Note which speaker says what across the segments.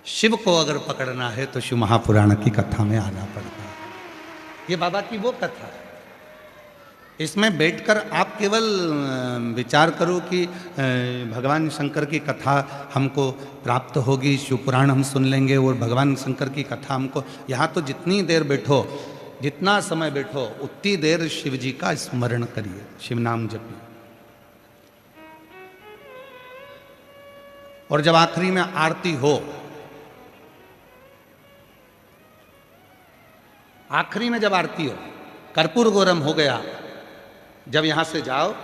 Speaker 1: शिव को अगर पकड़ना है तो शिव महापुराण की कथा में आना पड़ता है। ये बाबा की वो कथा है। इसमें बैठकर आप केवल विचार करो कि भगवान शंकर की कथा हमको प्राप्त होगी, शिव पुराण हम सुन लेंगे और भगवान शंकर की कथा हमको, यहाँ तो जितनी देर बैठो, जितना समय बैठो, उतनी देर शिव जी का स्मरण करिए, शिव नाम जपिए। और जब आखिरी में आरती हो, आखिरी में जब आरती हो, कर्पूर गौरम हो गया, जब यहां से जाओ,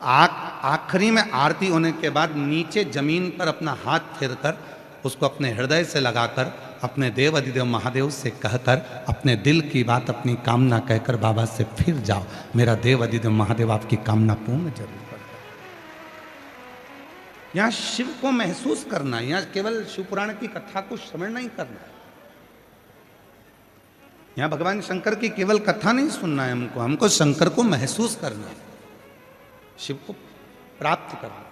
Speaker 1: आखिरी में आरती होने के बाद नीचे जमीन पर अपना हाथ फेरकर उसको अपने हृदय से लगाकर अपने देव अधिदेव महादेव से कहकर अपने दिल की बात, अपनी कामना कहकर बाबा से फिर जाओ, मेरा देव अधिदेव महादेव आपकी कामना पूर्ण जरूर कर। यहां शिव को महसूस करना है, यहां केवल शिव पुराण की कथा को श्रवण नहीं करना है, यहां भगवान शंकर की केवल कथा नहीं सुनना है, हमको शंकर को महसूस करना है, शिव को प्राप्त करना।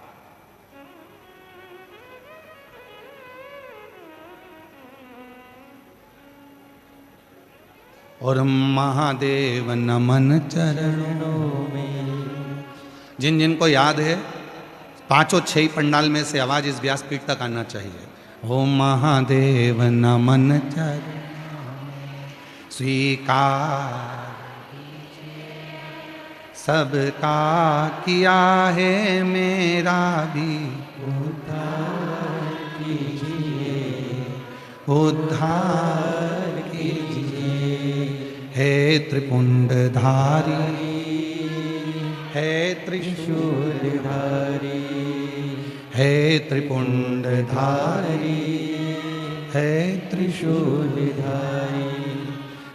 Speaker 1: और महादेव नमन चरणों में, जिन जिनको याद है, 5 6 पंडाल में से आवाज इस व्यासपीठ तक आना चाहिए। ओ महादेव नमन चरण स्वीकार सबका किया है, मेरा भी उद्धार कीजिए, उद्धार कीजिए। हे त्रिपुंडधारी, हे त्रिशूलधारी, हे त्रिपुंडधारी, हे त्रिशूलधारी,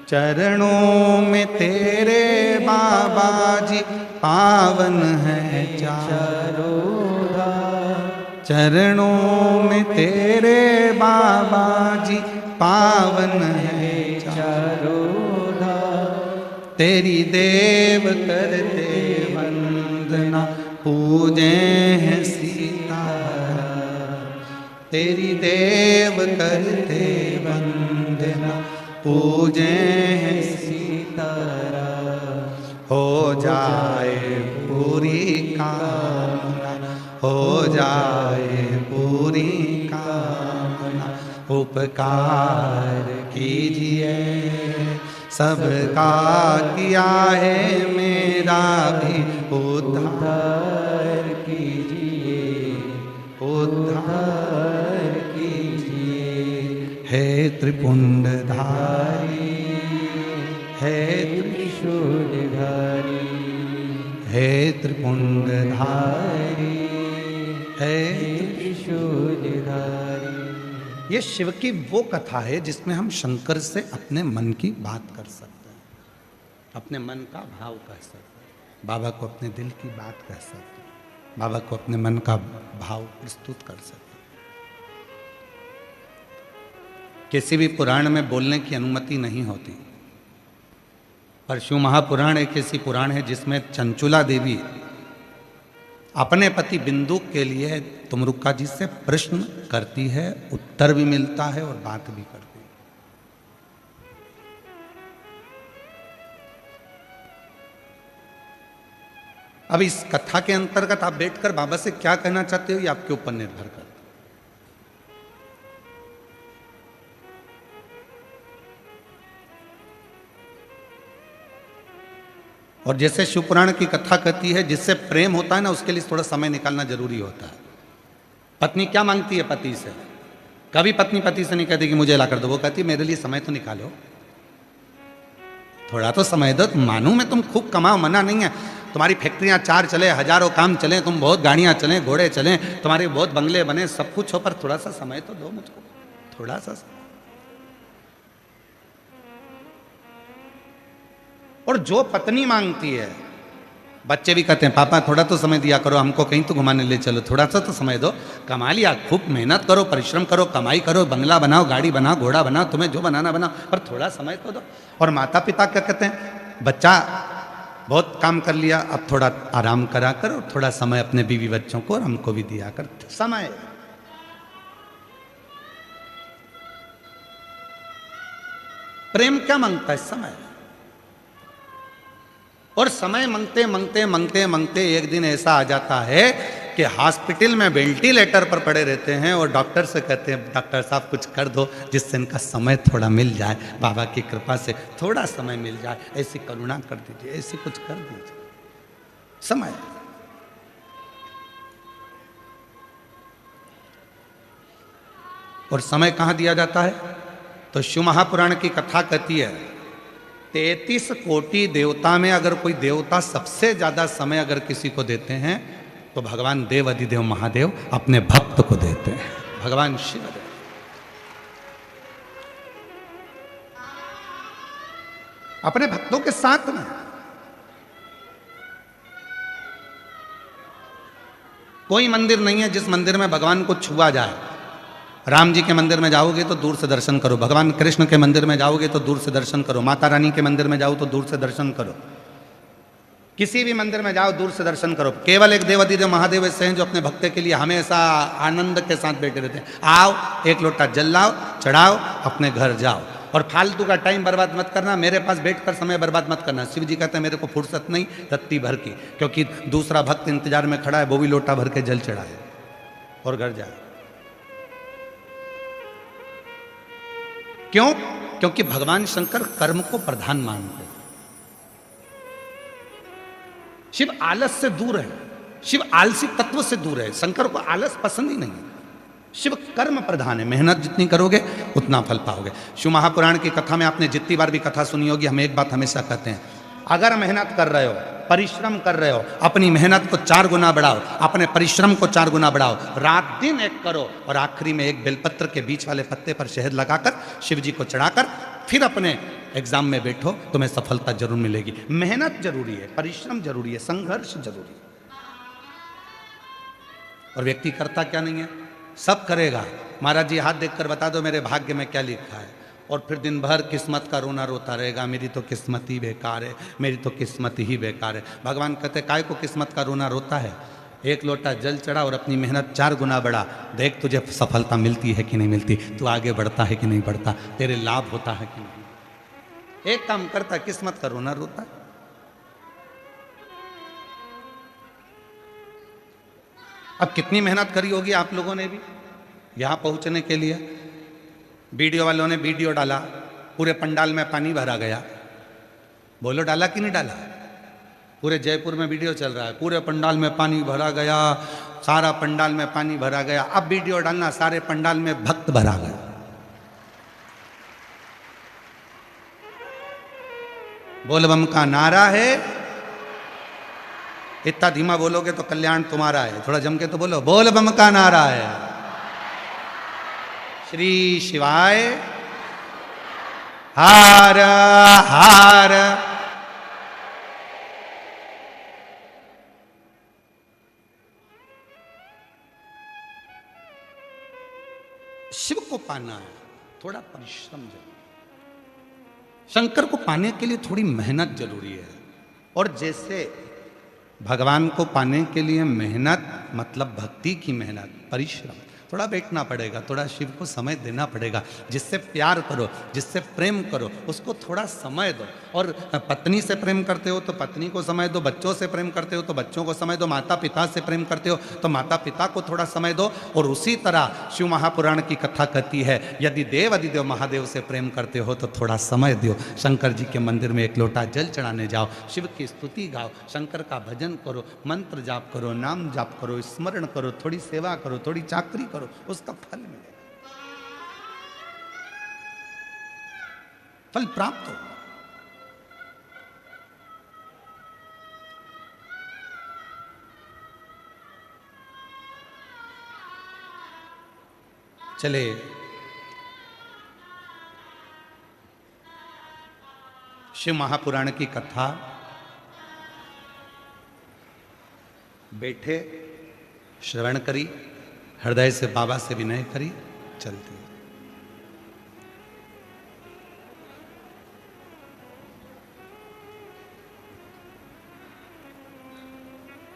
Speaker 1: चरणों में तेरे बाबा जी पावन है चारों धाम, चरणों में तेरे बाबा जी पावन है चारों धाम। तेरी देव करते वंदना, पूजे हैं सीताराम, तेरी देव करते वंदना, पूजे हैं सीताराम। हो जाए पूरी कामना, हो जाए पूरी कामना, उपकार कीजिए सबका किया है, मेरा भी उद्धार कीजिए, उद्धार कीजिए। हे त्रिपुंडधारी, हे त्रिशूलधारी, हे त्रिपुंडधारी, हे त्रिशूलधारी। ये शिव की वो कथा है जिसमें हम शंकर से अपने मन की बात कर सकते हैं, अपने मन का भाव कह सकते हैं, बाबा को अपने दिल की बात कह सकते हैं, बाबा को अपने मन का भाव प्रस्तुत कर सकते हैं। किसी भी पुराण में बोलने की अनुमति नहीं होती, पर शिव महापुराण एक ऐसी पुराण है जिसमें चंचुला देवी अपने पति बिंदु के लिए तुमरुक्का जी से प्रश्न करती है, उत्तर भी मिलता है और बात भी करती है। अब इस कथा के अंतर्गत आप बैठकर बाबा से क्या कहना चाहते हो, ये आपके ऊपर निर्भर करता है। और जैसे शिव पुराण की कथा कहती है, जिससे प्रेम होता है ना, उसके लिए थोड़ा समय निकालना जरूरी होता है। पत्नी क्या मांगती है पति से? कभी पत्नी पति से नहीं कहती कि मुझे ला कर दो, वो कहती है मेरे लिए समय तो निकालो, थोड़ा तो समय दो। मानूं मैं तुम खूब कमाओ, मना नहीं है, तुम्हारी फैक्ट्रियां 4 चले, हजारों काम चले, तुम बहुत गाड़ियां चले, घोड़े चले, तुम्हारे बहुत बंगले बने, सब कुछ हो, पर थोड़ा सा समय तो दो मुझको, थोड़ा सा समय। और जो पत्नी मांगती है, बच्चे भी कहते हैं पापा थोड़ा तो समय दिया करो, हमको कहीं तो घुमाने ले चलो, थोड़ा सा तो समय दो, कमा लिया, खूब मेहनत करो, परिश्रम करो, कमाई करो, बंगला बनाओ, गाड़ी बनाओ, घोड़ा बनाओ, तुम्हें जो बनाना बनाओ, पर थोड़ा समय तो दो। और माता पिता क्या कहते हैं, बच्चा बहुत काम कर लिया, अब थोड़ा आराम करा कर और थोड़ा समय अपने बीवी बच्चों को और हमको भी दिया कर समय। प्रेम क्या मांगता है? समय। और समय मांगते मांगते मांगते मांगते एक दिन ऐसा आ जाता है कि हॉस्पिटल में वेंटिलेटर पर पड़े रहते हैं और डॉक्टर से कहते हैं डॉक्टर साहब कुछ कर दो जिससे इनका समय थोड़ा मिल जाए, बाबा की कृपा से थोड़ा समय मिल जाए, ऐसी करुणा कर दीजिए, ऐसी कुछ कर दीजिए। समय। और समय कहां दिया जाता है? तो शिव महापुराण की कथा कहती है 33 कोटि देवता में अगर कोई देवता सबसे ज्यादा समय अगर किसी को देते हैं तो भगवान देव अधिदेव महादेव अपने भक्त को देते हैं, भगवान शिव देव। अपने भक्तों के साथ में। कोई मंदिर नहीं है जिस मंदिर में भगवान को छुआ जाए। राम जी के मंदिर में जाओगे तो दूर से दर्शन करो, भगवान कृष्ण के मंदिर में जाओगे तो दूर से दर्शन करो, माता रानी के मंदिर में जाओ तो दूर से दर्शन करो, किसी भी मंदिर में जाओ दूर से दर्शन करो। केवल एक देव अधिदेव महादेव ऐसे हैं जो अपने भक्त के लिए हमेशा आनंद के साथ बैठे रहते हैं। आओ, एक लोटा जल लाओ, चढ़ाओ, अपने घर जाओ। और फालतू का टाइम बर्बाद मत करना, मेरे पास बैठकर समय बर्बाद मत करना। शिव जी कहते हैं मेरे को फुर्सत नहीं रत्ती भर की, क्योंकि दूसरा भक्त इंतजार में खड़ा है, वो भी लोटा भर के जल चढ़ाए और घर जाए। क्यों? क्योंकि भगवान शंकर कर्म को प्रधान मानते हैं। शिव आलस से दूर है, शिव आलसी तत्व से दूर है। शंकर को आलस पसंद ही नहीं है। शिव कर्म प्रधान है, मेहनत जितनी करोगे उतना फल पाओगे। शिव महापुराण की कथा में आपने जितनी बार भी कथा सुनी होगी, हम एक बात हमेशा कहते हैं, अगर मेहनत कर रहे हो, परिश्रम कर रहे हो, अपनी मेहनत को 4 गुना बढ़ाओ, अपने परिश्रम को 4 गुना बढ़ाओ, रात दिन एक करो और आखिरी में एक बेलपत्र के बीच वाले पत्ते पर शहद लगाकर शिव जी को चढ़ाकर फिर अपने एग्जाम में बैठो, तुम्हें सफलता जरूर मिलेगी। मेहनत जरूरी है, परिश्रम जरूरी है, संघर्ष जरूरी है। और व्यक्ति करता क्या नहीं है, सब करेगा। महाराज जी हाथ देखकर बता दो मेरे भाग्य में क्या लिखा है, और फिर दिन भर किस्मत का रोना रोता रहेगा, मेरी तो किस्मत ही बेकार है, मेरी तो किस्मत ही बेकार है। भगवान कहते काय को किस्मत का रोना रोता है? एक लोटा जल चढ़ा और अपनी मेहनत 4 गुना बढ़ा, देख तुझे सफलता मिलती है कि नहीं मिलती, तू आगे बढ़ता है कि नहीं बढ़ता, तेरे लाभ होता है कि नहीं। एक काम करता, किस्मत का रोना रोता। अब कितनी मेहनत करी होगी आप लोगों ने भी यहां पहुंचने के लिए। वीडियो वालों ने वीडियो डाला, पूरे पंडाल में पानी भरा गया। बोलो डाला कि नहीं डाला? पूरे जयपुर में वीडियो चल रहा है, पूरे पंडाल में पानी भरा गया, सारा पंडाल में पानी भरा गया। अब वीडियो डालना, सारे पंडाल में भक्त भरा गया। बोल बम का नारा है। इतना धीमा बोलोगे तो कल्याण तुम्हारा है, थोड़ा जम के तो बोलो, बोल बम का नारा है। श्री शिवाय हार हार। शिव को पाना है, थोड़ा परिश्रम जरूरी। शंकर को पाने के लिए थोड़ी मेहनत जरूरी है। और जैसे भगवान को पाने के लिए मेहनत मतलब भक्ति की मेहनत, परिश्रम, थोड़ा बैठना पड़ेगा, थोड़ा शिव को समय देना पड़ेगा। जिससे प्यार करो, जिससे प्रेम करो, उसको थोड़ा समय दो। और पत्नी से प्रेम करते हो तो पत्नी को समय दो, बच्चों से प्रेम करते हो तो बच्चों को समय दो, माता पिता से प्रेम करते हो तो माता पिता को थोड़ा समय दो। और उसी तरह शिव महापुराण की कथा कहती है, यदि देव अधिदेव महादेव से प्रेम करते हो तो थोड़ा समय दो। शंकर जी के मंदिर में एक लोटा जल चढ़ाने जाओ, शिव की स्तुति गाओ, शंकर का भजन करो, मंत्र जाप करो, नाम जाप करो, स्मरण करो, थोड़ी सेवा करो, थोड़ी चाकरी करो, उसका फल मिलेगा, फल प्राप्त हो। चले शिव महापुराण की कथा बैठे श्रवण करी, हृदय से बाबा से विनय करी, चलती है।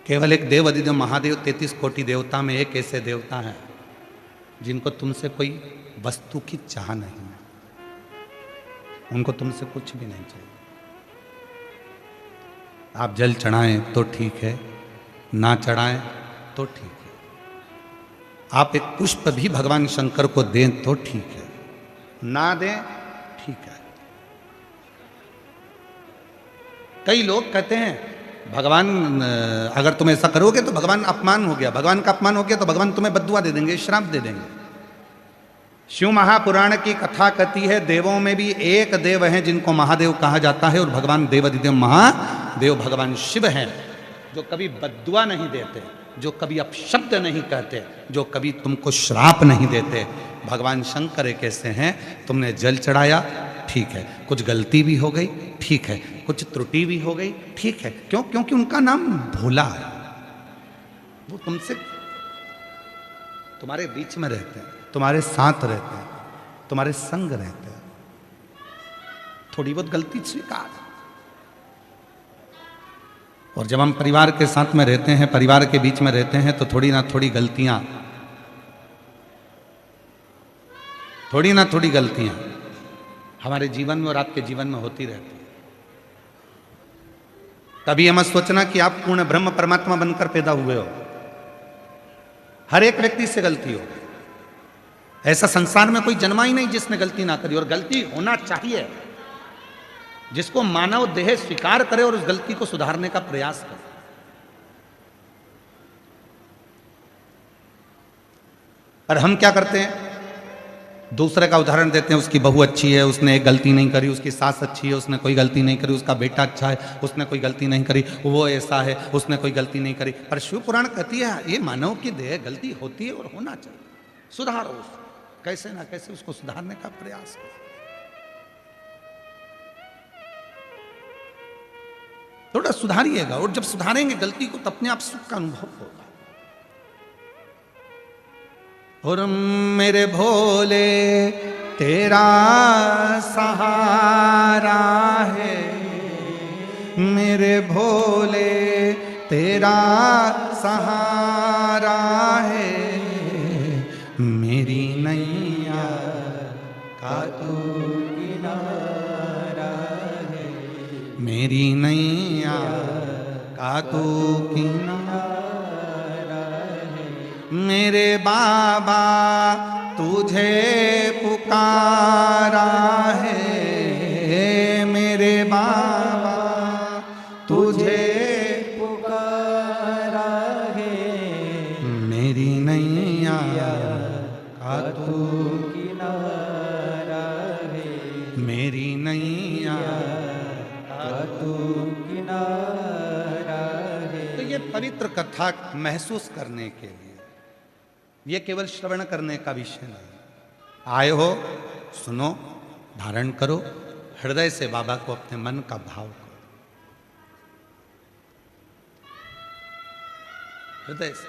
Speaker 1: केवल एक देव अधिदेव महादेव 33 कोटि देवता में एक ऐसे देवता हैं जिनको तुमसे कोई वस्तु की चाह नहीं है। उनको तुमसे कुछ भी नहीं चाहिए। आप जल चढ़ाएं तो ठीक है, ना चढ़ाएं तो ठीक है। आप एक पुष्प भी भगवान शंकर को दें तो ठीक है, ना दें ठीक है। कई लोग कहते हैं भगवान अगर तुम ऐसा करोगे तो भगवान अपमान हो गया, भगवान का अपमान हो गया तो भगवान तुम्हें बद्दुआ दे देंगे, श्राप दे देंगे। शिव महापुराण की कथा कहती है देवों में भी एक देव हैं जिनको महादेव कहा जाता है, और भगवान देवाधिदेव महादेव भगवान शिव हैं, जो कभी बद्दुआ नहीं देते, जो कभी अपशब्द नहीं कहते, जो कभी तुमको श्राप नहीं देते। भगवान शंकर एक ऐसे हैं, तुमने जल चढ़ाया ठीक है, कुछ गलती भी हो गई ठीक है, कुछ त्रुटि भी हो गई ठीक है। क्यों? क्योंकि उनका नाम भोला है, वो तुमसे तुम्हारे बीच में रहते हैं, तुम्हारे साथ रहते हैं, तुम्हारे संग रहते हैं। थोड़ी बहुत गलती स्वीकार। और जब हम परिवार के साथ में रहते हैं, परिवार के बीच में रहते हैं, तो थोड़ी ना थोड़ी गलतियां हमारे जीवन में और आपके जीवन में होती रहती है। कभी ये मत सोचना कि आप पूर्ण ब्रह्म परमात्मा बनकर पैदा हुए हो। हर एक व्यक्ति से गलती हो। ऐसा संसार में कोई जन्मा ही नहीं जिसने गलती ना करी, और गलती होना चाहिए। जिसको मानव देह स्वीकार करे और उस गलती को सुधारने का प्रयास करे। और हम क्या करते हैं? दूसरे का उदाहरण देते हैं, उसकी बहू अच्छी है, उसने एक गलती नहीं करी, उसकी सास अच्छी है, उसने कोई गलती नहीं करी, उसका बेटा अच्छा है, उसने कोई गलती नहीं करी, वो ऐसा है, उसने कोई गलती नहीं करी। पर शिव पुराण कहती है ये मानव की देह गलती होती है और होना चाहिए, सुधारो उसको, कैसे ना कैसे उसको सुधारने का प्रयास करो। थोड़ा सुधारिएगा, और जब सुधारेंगे गलती को तो अपने आप सुख का अनुभव होगा। और मेरे भोले तेरा सहारा है, मेरे भोले तेरा सहारा है, मेरी नैया का तू किनारा है, मेरी नैया का तू किनारा है, मेरे बाबा तुझे पुकारा है, मेरे बाबा तुझे पुकारा है, मेरी नैया का तू किनारा है, मेरी नैया का तू किनारा है। तो ये पवित्र कथा महसूस करने के लिए, ये केवल श्रवण करने का विषय नहीं। आए हो, सुनो, धारण करो, हृदय से बाबा को अपने मन का भाव करो, हृदय से।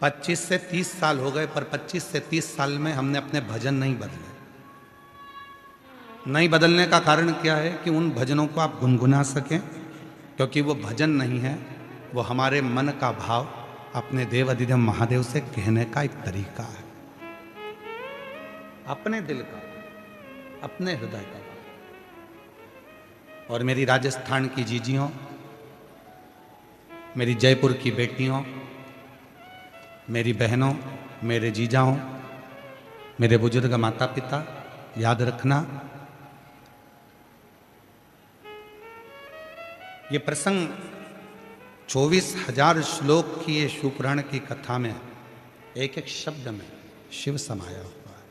Speaker 1: 25 से 30 साल हो गए, पर 25 से 30 साल में हमने अपने भजन नहीं बदले। नहीं बदलने का कारण क्या है? कि उन भजनों को आप गुनगुना सकें, क्योंकि वो भजन नहीं है, वो हमारे मन का भाव अपने देवाधिदेव महादेव से कहने का एक तरीका है, अपने दिल का, अपने हृदय का। और मेरी राजस्थान की जीजियों, मेरी जयपुर की बेटियों, मेरी बहनों, मेरे जीजाओं, मेरे बुजुर्ग माता पिता, याद रखना ये प्रसंग 24,000 श्लोक की ये शिव पुराण की कथा में एक एक शब्द में शिव समाया हुआ है,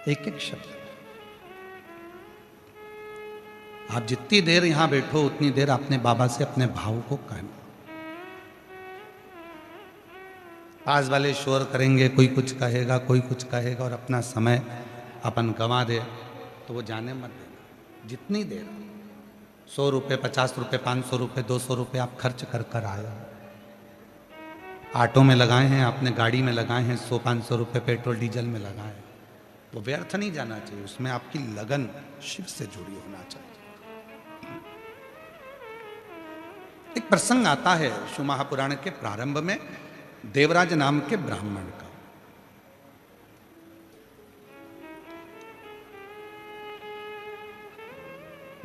Speaker 1: एक एक शब्द। आप जितनी देर यहां बैठो उतनी देर अपने बाबा से अपने भाव को कहना। पास वाले शोर करेंगे, कोई कुछ कहेगा, कोई कुछ कहेगा, और अपना समय अपन गंवा दे तो वो जाने मत देना। जितनी देर 100 रुपये, 50 रुपये, 500 रुपये, 200 रुपये आप खर्च कर कर आए हो, ऑटो में लगाए हैं, आपने गाड़ी में लगाए हैं, 100-500 रुपये पेट्रोल डीजल में लगाए, वो व्यर्थ नहीं जाना चाहिए। उसमें आपकी लगन शिव से जुड़ी होना चाहिए। एक प्रसंग आता है शिव महापुराण के प्रारंभ में, देवराज नाम के ब्राह्मण का।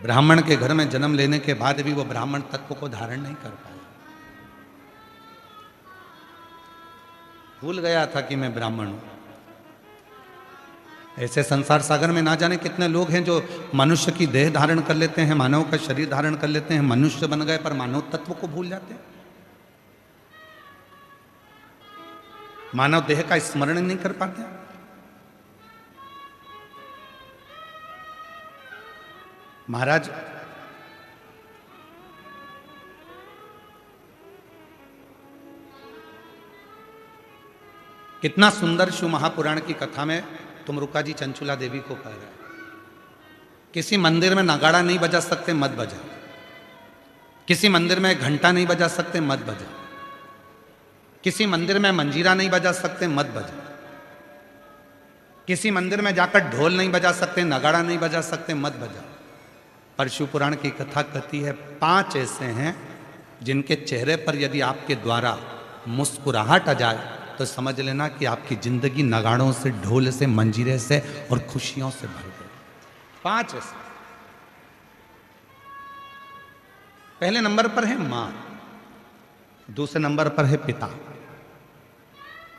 Speaker 1: ब्राह्मण के घर में जन्म लेने के बाद भी वो ब्राह्मण तत्व को धारण नहीं कर पाया। भूल गया था कि मैं ब्राह्मण हूं। ऐसे संसार सागर में ना जाने कितने लोग हैं जो मनुष्य की देह धारण कर लेते हैं, मानव का शरीर धारण कर लेते हैं, मनुष्य बन गए पर मानव तत्व को भूल जाते हैं। मानव देह का स्मरण नहीं कर पाते। महाराज कितना सुंदर शिव महापुराण की कथा में तुमरुका जी चंचुला देवी को कह रहे हैं, किसी मंदिर में नगाड़ा नहीं बजा सकते, मत बजा। किसी मंदिर में घंटा नहीं बजा सकते, मत बजा। किसी मंदिर में मंजीरा नहीं बजा सकते, मत बजा। किसी मंदिर में जाकर ढोल नहीं बजा सकते, नगाड़ा नहीं बजा सकते, मत बजा। पर शिव पुराण की कथा कहती है 5 ऐसे हैं जिनके चेहरे पर यदि आपके द्वारा मुस्कुराहट आ जाए तो समझ लेना कि आपकी जिंदगी नगाड़ों से, ढोल से, मंजीरे से और खुशियों से भर गई। 5 ऐसे। पहले नंबर पर है मां, दूसरे नंबर पर है पिता,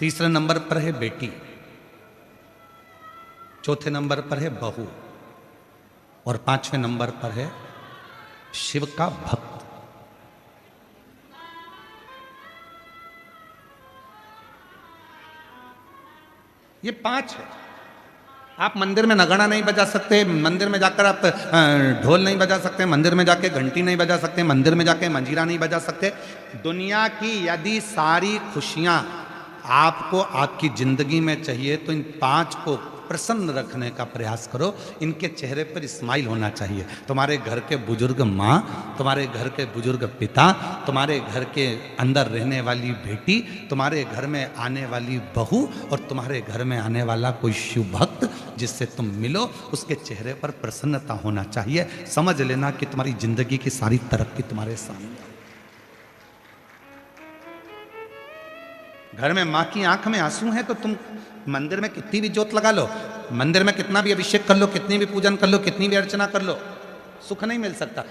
Speaker 1: तीसरे नंबर पर है बेटी, चौथे नंबर पर है बहू और 5वें नंबर पर है शिव का भक्त। ये 5 है। आप मंदिर में नगाड़ा नहीं बजा सकते, मंदिर में जाकर आप ढोल नहीं बजा सकते, मंदिर में जाके घंटी नहीं बजा सकते, मंदिर में जाके मंजीरा नहीं बजा सकते। दुनिया की यदि सारी खुशियां आपको आपकी जिंदगी में चाहिए तो इन 5 को प्रसन्न रखने का प्रयास करो। इनके चेहरे पर स्माइल होना चाहिए। तुम्हारे घर के बुजुर्ग माँ, तुम्हारे घर के बुजुर्ग पिता, तुम्हारे घर के अंदर रहने वाली बेटी, तुम्हारे घर में आने वाली बहू और तुम्हारे घर में आने वाला कोई शिव भक्त जिससे तुम मिलो, उसके चेहरे पर प्रसन्नता होना चाहिए। समझ लेना कि तुम्हारी जिंदगी की सारी तरक्की तुम्हारे सामने। घर में माँ की आंख में आंसू है तो तुम मंदिर में कितनी भी जोत लगा लो, मंदिर में कितना भी अभिषेक कर लो, कितनी भी पूजन कर लो, कितनी भी अर्चना कर लो, सुख नहीं मिल सकता।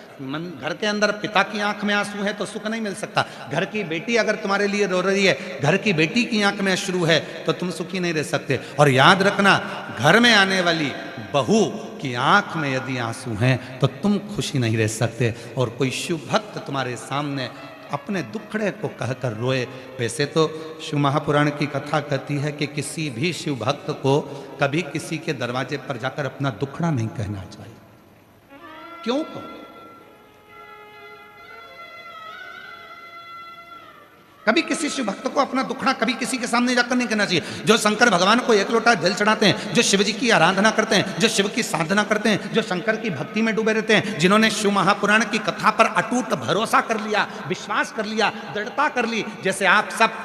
Speaker 1: घर के अंदर पिता की आंख में आंसू है तो सुख नहीं मिल सकता। घर की बेटी अगर तुम्हारे लिए रो रही है, घर की बेटी की आंख में अश्रु है तो तुम सुखी नहीं रह सकते। और याद रखना, घर में आने वाली बहू की आंख में यदि आंसू हैं तो तुम खुशी नहीं रह सकते। और कोई शिव भक्त तुम्हारे सामने अपने दुखड़े को कहकर रोए। वैसे तो शिव महापुराण की कथा कहती है कि किसी भी शिव भक्त को कभी किसी के दरवाजे पर जाकर अपना दुखड़ा नहीं कहना चाहिए। क्यों? कभी किसी शिव भक्त को अपना दुखड़ा कभी किसी के सामने जाकर नहीं कहना चाहिए। जो शंकर भगवान को 1 लोटा जल चढ़ाते हैं, जो शिव जी की आराधना करते हैं, जो शिव की साधना करते हैं, जो शंकर की भक्ति में डूबे रहते हैं, जिन्होंने शिव महापुराण की कथा पर अटूट भरोसा कर लिया, विश्वास कर लिया, दृढ़ता कर ली, जैसे आप सब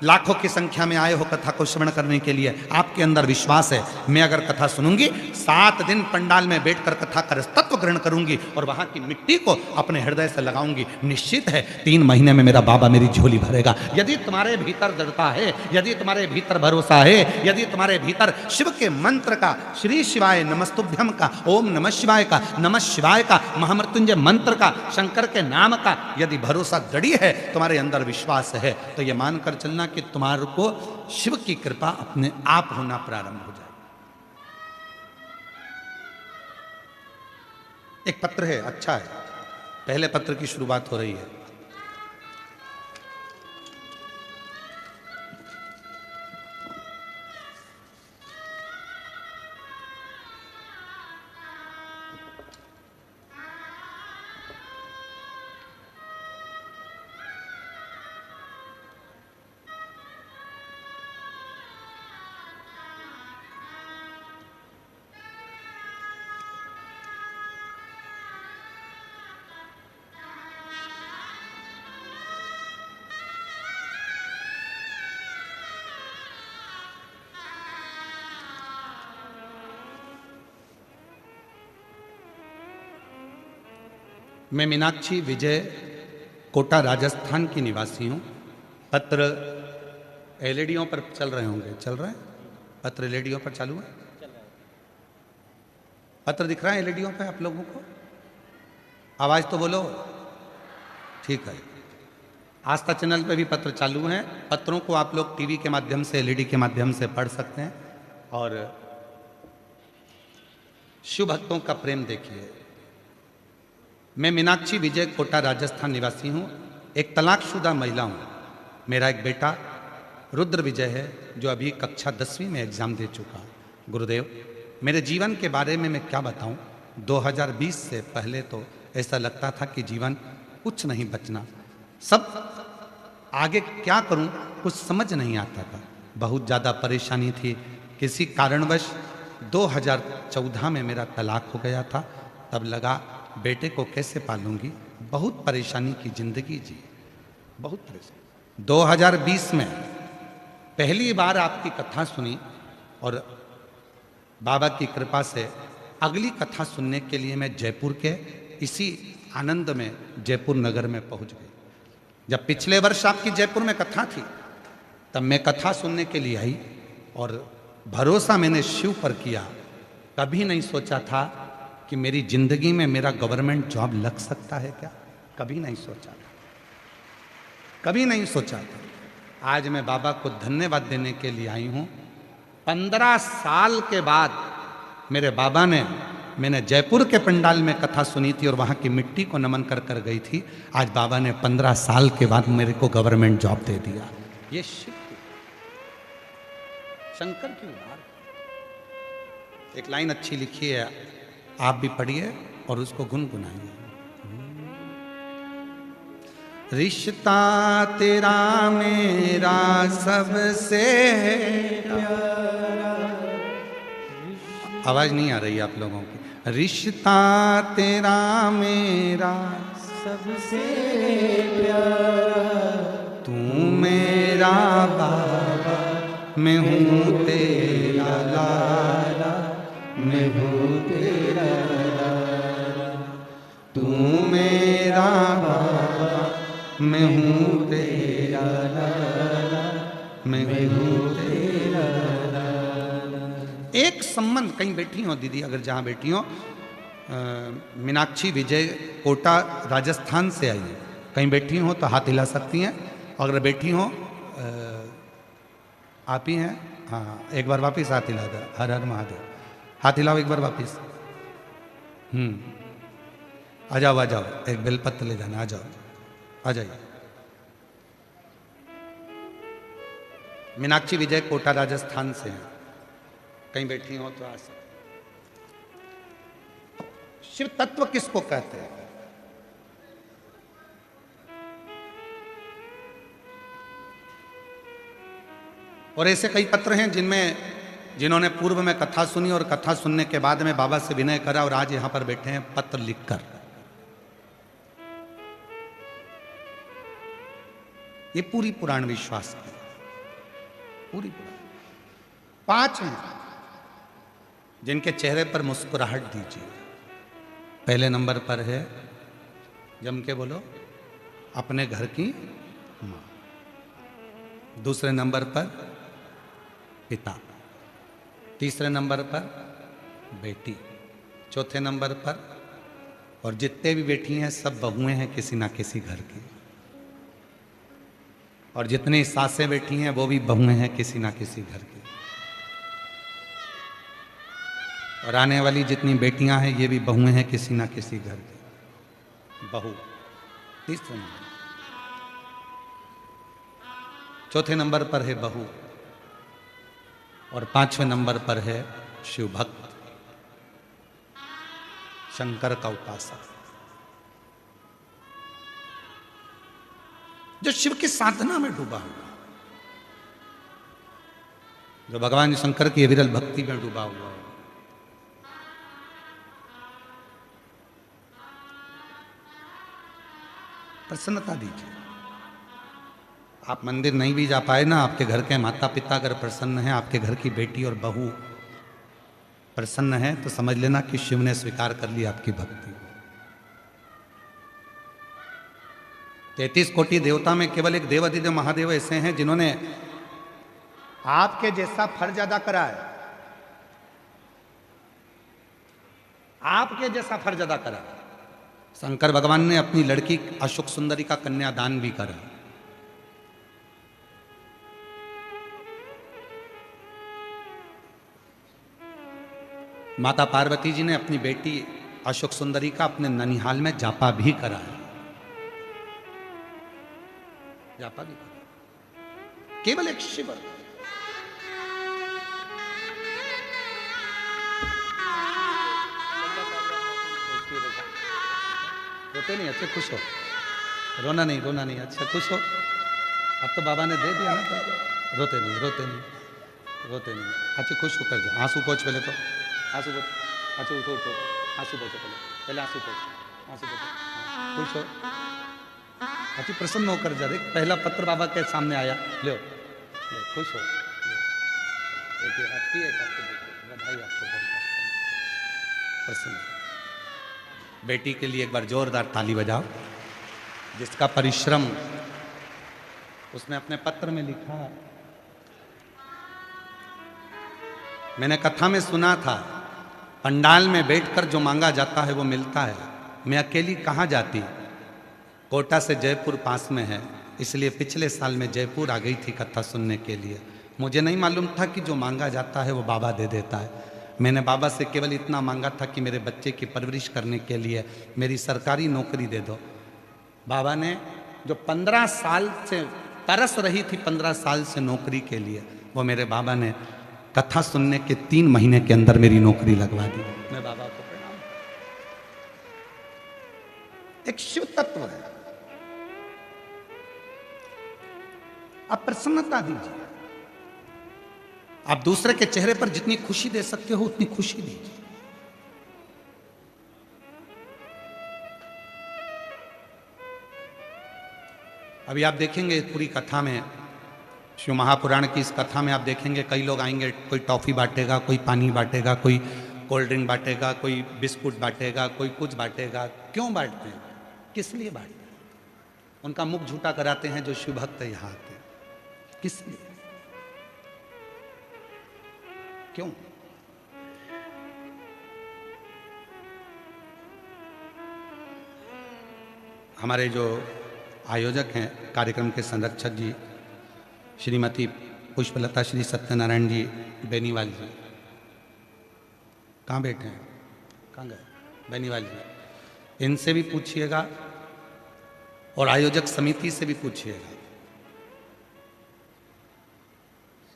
Speaker 1: लाखों की संख्या में आए हो कथा को श्रवण करने के लिए, आपके अंदर विश्वास है मैं अगर कथा सुनूंगी 7 दिन पंडाल में बैठकर कथा का तत्व ग्रहण करूंगी और वहां की मिट्टी को अपने हृदय से लगाऊंगी, निश्चित है 3 महीने में मेरा बाबा मेरी झोली भरेगा। यदि तुम्हारे भीतर दृढ़ता है, यदि तुम्हारे भीतर भरोसा है, यदि तुम्हारे भीतर शिव के मंत्र का, श्री शिवाय नमस्तुभ्यम का, ओम नमः शिवाय का, नमः शिवाय का, महामृत्युंजय मंत्र का, शंकर के नाम का यदि भरोसा दृढ़ है, तुम्हारे अंदर विश्वास है, तो ये मानकर चलना कि तुम्हारे को शिव की कृपा अपने आप होना प्रारंभ हो जाए। एक पत्र है, अच्छा है, पहले पत्र की शुरुआत हो रही है। मैं मीनाक्षी विजय कोटा राजस्थान की निवासी हूँ। पत्र एलईडीओं पर चल रहे होंगे, चल रहे हैं पत्र एलईडीओं पर चालू है? पत्र दिख रहा है एलईडीओं पे आप लोगों को? आवाज तो बोलो। ठीक है। आस्था चैनल पे भी पत्र चालू हैं। पत्रों को आप लोग टीवी के माध्यम से, एलईडी के माध्यम से पढ़ सकते हैं और शिव भक्तों का प्रेम देखिए। मैं मीनाक्षी विजय, कोटा राजस्थान निवासी हूँ। एक तलाकशुदा महिला हूँ। मेरा एक बेटा रुद्र विजय है जो अभी कक्षा 10वीं में एग्जाम दे चुका। गुरुदेव, मेरे जीवन के बारे में मैं क्या बताऊं। 2020 से पहले तो ऐसा लगता था कि जीवन कुछ नहीं बचना, सब आगे क्या करूं कुछ समझ नहीं आता था। बहुत ज़्यादा परेशानी थी। किसी कारणवश 2014 में मेरा तलाक हो गया था। तब लगा बेटे को कैसे पालूंगी, बहुत परेशानी की जिंदगी जी, बहुत परेशानी। 2020 में पहली बार आपकी कथा सुनी और बाबा की कृपा से अगली कथा सुनने के लिए मैं जयपुर के इसी आनंद में जयपुर नगर में पहुंच गई। जब पिछले वर्ष आपकी जयपुर में कथा थी तब मैं कथा सुनने के लिए आई और भरोसा मैंने शिव पर किया। कभी नहीं सोचा था कि मेरी जिंदगी में मेरा गवर्नमेंट जॉब लग सकता है क्या, कभी नहीं सोचा था, कभी नहीं सोचा था। आज मैं बाबा को धन्यवाद देने के लिए आई हूँ। 15 साल के बाद मेरे बाबा ने, मैंने जयपुर के पंडाल में कथा सुनी थी और वहाँ की मिट्टी को नमन कर कर गई थी। आज बाबा ने 15 साल के बाद मेरे को गवर्नमेंट जॉब दे दिया। ये शिव की, शंकर की उदार। एक लाइन अच्छी लिखी है, आप भी पढ़िए और उसको गुनगुनाइए। रिश्ता तेरा मेरा सबसे प्यारा। आवाज नहीं आ रही आप लोगों की। रिश्ता तेरा मेरा सबसे प्यारा, तू मेरा बाबा, मैं हूँ तेरा लाला, मैं हूँ तेरा लाला। तू मेरा बाबा, मैं हूँ तेरा लाला, मैं हूँ तेरा लाला। एक संबंध, कहीं बैठी हो दीदी, अगर जहाँ बैठी हो, मीनाक्षी विजय कोटा राजस्थान से आई है, कहीं बैठी हो तो हाथ हिला सकती हैं। अगर बैठी हो आप ही हैं, हाँ, एक बार वापिस हाथ हिला दो। हर हर महादेव। हाथ हिलाओ एक बार वापिस। आ जाओ आ जाओ, एक बेलपत्र ले जाना, आ जाओ, आ जाइए। मीनाक्षी विजय कोटा राजस्थान से हैं, कहीं बैठी हो तो आ सकते। शिव तत्व किसको कहते हैं? और ऐसे कई पत्र हैं जिन्होंने पूर्व में कथा सुनी और कथा सुनने के बाद में बाबा से विनय करा और आज यहां पर बैठे हैं पत्र लिखकर। ये पूरी पुराण विश्वास की, पूरी पुराण। 5 हैं जिनके चेहरे पर मुस्कुराहट दीजिए। पहले नंबर पर है, जम के बोलो, अपने घर की मां। दूसरे नंबर पर पिता। तीसरे नंबर पर बेटी। चौथे नंबर पर, और जितने भी बेटी हैं सब बहुएं हैं किसी ना किसी घर की, और जितनी सासें बैठी हैं वो भी बहुएं हैं किसी ना किसी घर की, और आने वाली जितनी बेटियां हैं ये भी बहुएं हैं किसी ना किसी घर की। बहू तीसरे नंबर। चौथे नंबर पर है बहू और 5वें नंबर पर है शिव भक्त, शंकर का उपासक, जो शिव की साधना में डूबा हुआ, जो भगवान शंकर की अविरल भक्ति में डूबा हुआ है। प्रसन्नता दीजिए। आप मंदिर नहीं भी जा पाए ना, आपके घर के माता पिता अगर प्रसन्न हैं, आपके घर की बेटी और बहू प्रसन्न है, तो समझ लेना कि शिव ने स्वीकार कर ली आपकी भक्ति। 33 कोटि देवता में केवल एक देवाधिदेव महादेव ऐसे हैं जिन्होंने आपके जैसा फर्ज अदा करा है, आपके जैसा फर्ज अदा करा। शंकर भगवान ने अपनी लड़की अशोक सुंदरी का कन्यादान भी करा। माता पार्वती जी ने अपनी बेटी अशोक सुंदरी का अपने ननिहाल में जापा भी कराया, जापा भी कराया, केवल एक शिविर। रोते नहीं, अच्छे खुश हो, रोना नहीं, रोना नहीं, अच्छा खुश हो। अब तो बाबा ने दे दिया ना, तो रोते नहीं, रोते नहीं, रोते नहीं, अच्छे खुश होकर जा। आंसू पोंछ पहले तो, आंसू पोंछ, अच्छा उठो उठो, आंसू पोंछो पहले, पहले आंसू पोंछ, आंसू पोंछो, खुश हो, अच्छी प्रसन्न होकर जा। देख पहला पत्र बाबा के सामने आया, लो खुश हो, देखिए आपकी एक आपको बधाई, आपको प्रसन्न। बेटी के लिए एक बार जोरदार ताली बजाओ, जिसका परिश्रम उसने अपने पत्र में लिखा। मैंने कथा में सुना था, पंडाल में बैठकर जो मांगा जाता है वो मिलता है। मैं अकेली कहाँ जाती, कोटा से जयपुर पास में है, इसलिए पिछले साल में जयपुर आ गई थी कथा सुनने के लिए। मुझे नहीं मालूम था कि जो मांगा जाता है वो बाबा दे देता है। मैंने बाबा से केवल इतना मांगा था कि मेरे बच्चे की परवरिश करने के लिए मेरी सरकारी नौकरी दे दो। बाबा ने जो 15 साल से तरस रही थी, 15 साल से नौकरी के लिए, वो मेरे बाबा ने कथा सुनने के 3 महीने के अंदर मेरी नौकरी लगवा दी। मैं बाबा को प्रणाम। एक शिव तत्व है। आप प्रसन्नता दीजिए, आप दूसरे के चेहरे पर जितनी खुशी दे सकते हो उतनी खुशी दीजिए। अभी आप देखेंगे पूरी कथा में, शिव महापुराण की इस कथा में आप देखेंगे कई लोग आएंगे, कोई टॉफी बांटेगा, कोई पानी बांटेगा, कोई कोल्ड ड्रिंक बांटेगा, कोई बिस्कुट बांटेगा, कोई कुछ बांटेगा। क्यों बांटते हैं, किस लिए बांटते हैं? उनका मुख झूठा कराते हैं जो शिव भक्त यहाँ आते हैं। किस लिए, क्यों? हमारे जो आयोजक हैं, कार्यक्रम के संरक्षक जी श्रीमती पुष्पलता श्री सत्यनारायण जी बेनीवाल जी, कहाँ बैठे हैं, कहाँ गए बेनीवाल जी, इनसे भी पूछिएगा और आयोजक समिति से भी पूछिएगा।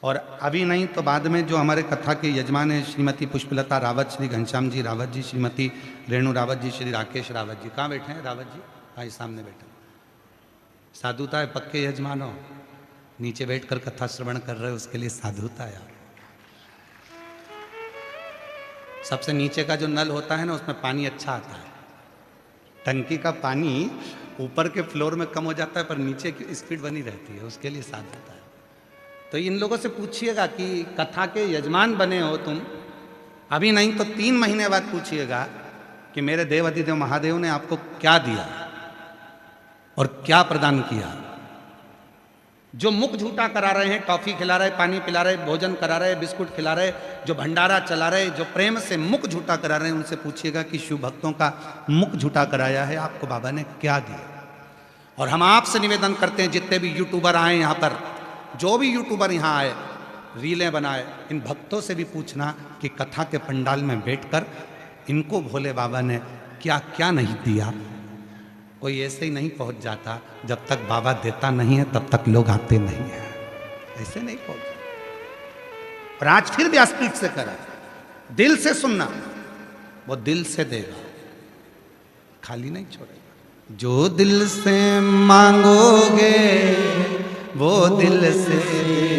Speaker 1: और अभी नहीं तो बाद में जो हमारे कथा के यजमान हैं श्रीमती पुष्पलता रावत, श्री घनश्याम जी रावत जी, श्रीमती रेणु रावत जी, श्री राकेश रावत जी, कहाँ बैठे हैं रावत जी? भाई सामने बैठे। साधुता है, पक्के यजमान हो, नीचे बैठकर कथा श्रवण कर रहे हो, उसके लिए साधुता है। सबसे नीचे का जो नल होता है ना, उसमें पानी अच्छा आता है। टंकी का पानी ऊपर के फ्लोर में कम हो जाता है, पर नीचे की स्पीड बनी रहती है, उसके लिए साधुता है। तो इन लोगों से पूछिएगा कि कथा के यजमान बने हो तुम, अभी नहीं तो 3 महीने बाद पूछिएगा कि मेरे देव अधिदेव महादेव ने आपको क्या दिया और क्या प्रदान किया। जो मुख झूठा करा रहे हैं, टॉफी खिला रहे, पानी पिला रहे, भोजन करा रहे, बिस्कुट खिला रहे, जो भंडारा चला रहे, जो प्रेम से मुख झूठा करा रहे हैं, उनसे पूछिएगा कि शिव भक्तों का मुख झूठा कराया है आपको बाबा ने क्या दिया। और हम आपसे निवेदन करते हैं, जितने भी यूट्यूबर आए यहाँ पर, जो भी यूट्यूबर यहाँ आए, रीलें बनाए, इन भक्तों से भी पूछना कि कथा के पंडाल में बैठकर इनको भोले बाबा ने क्या क्या नहीं दिया। कोई ऐसे ही नहीं पहुंच जाता, जब तक बाबा देता नहीं है तब तक लोग आते नहीं है, ऐसे नहीं पहुंच जाता। और आज फिर व्यासपीठ से करा, दिल से सुनना, वो दिल से देगा, खाली नहीं छोड़ेगा। जो दिल से मांगोगे वो दिल से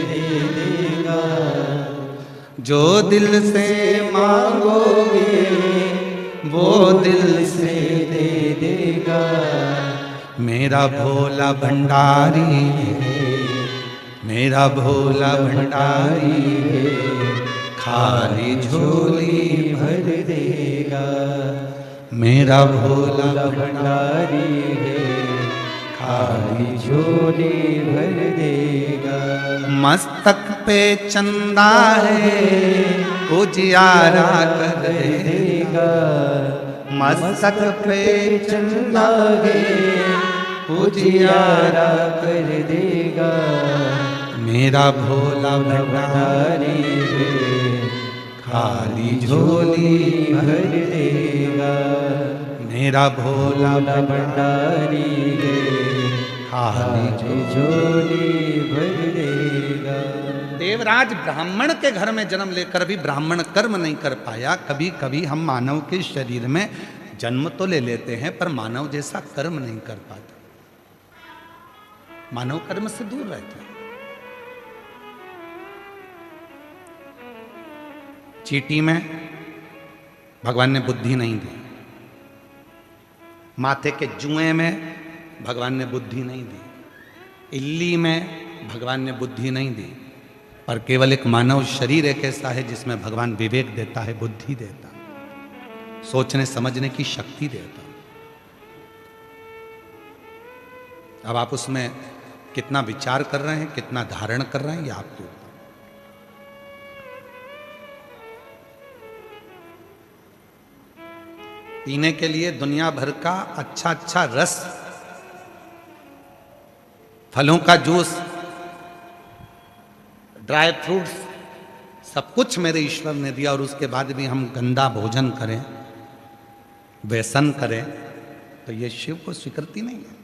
Speaker 1: देगा, जो दिल से मांगोगे वो दिल से दे देगा। मेरा भोला भंडारी है, मेरा भोला भंडारी है, खाली झोली भर देगा। मेरा भोला भंडारी है, खाली झोली भर देगा। मस्तक पे चंदा है, उजियारा कर देगा। मस्तक पे
Speaker 2: चंदागे उजियारा कर देगा।
Speaker 1: मेरा भोला भंडारी खाली झोली
Speaker 2: भर देगा।
Speaker 1: मेरा भोला
Speaker 2: भंडारी
Speaker 1: खाली
Speaker 2: झोली भर देगा।
Speaker 1: देवराज ब्राह्मण के घर में जन्म लेकर भी ब्राह्मण कर्म नहीं कर पाया। कभी कभी हम मानव के शरीर में जन्म तो ले लेते हैं पर मानव जैसा कर्म नहीं कर पाते। मानव कर्म से दूर रहते हैं। चींटी में भगवान ने बुद्धि नहीं दी, माथे के जुएं में भगवान ने बुद्धि नहीं दी, इल्ली में भगवान ने बुद्धि नहीं दी, पर केवल एक मानव शरीर एक ऐसा है जिसमें भगवान विवेक देता है, बुद्धि देता है, सोचने समझने की शक्ति देता है। अब आप उसमें कितना विचार कर रहे हैं, कितना धारण कर रहे हैं, ये आपको पीने के लिए दुनिया भर का अच्छा अच्छा रस, फलों का जूस, ड्राई फ्रूट्स, सब कुछ मेरे ईश्वर ने दिया और उसके बाद भी हम गंदा भोजन करें, व्यसन करें, तो ये शिव को स्वीकृति नहीं है।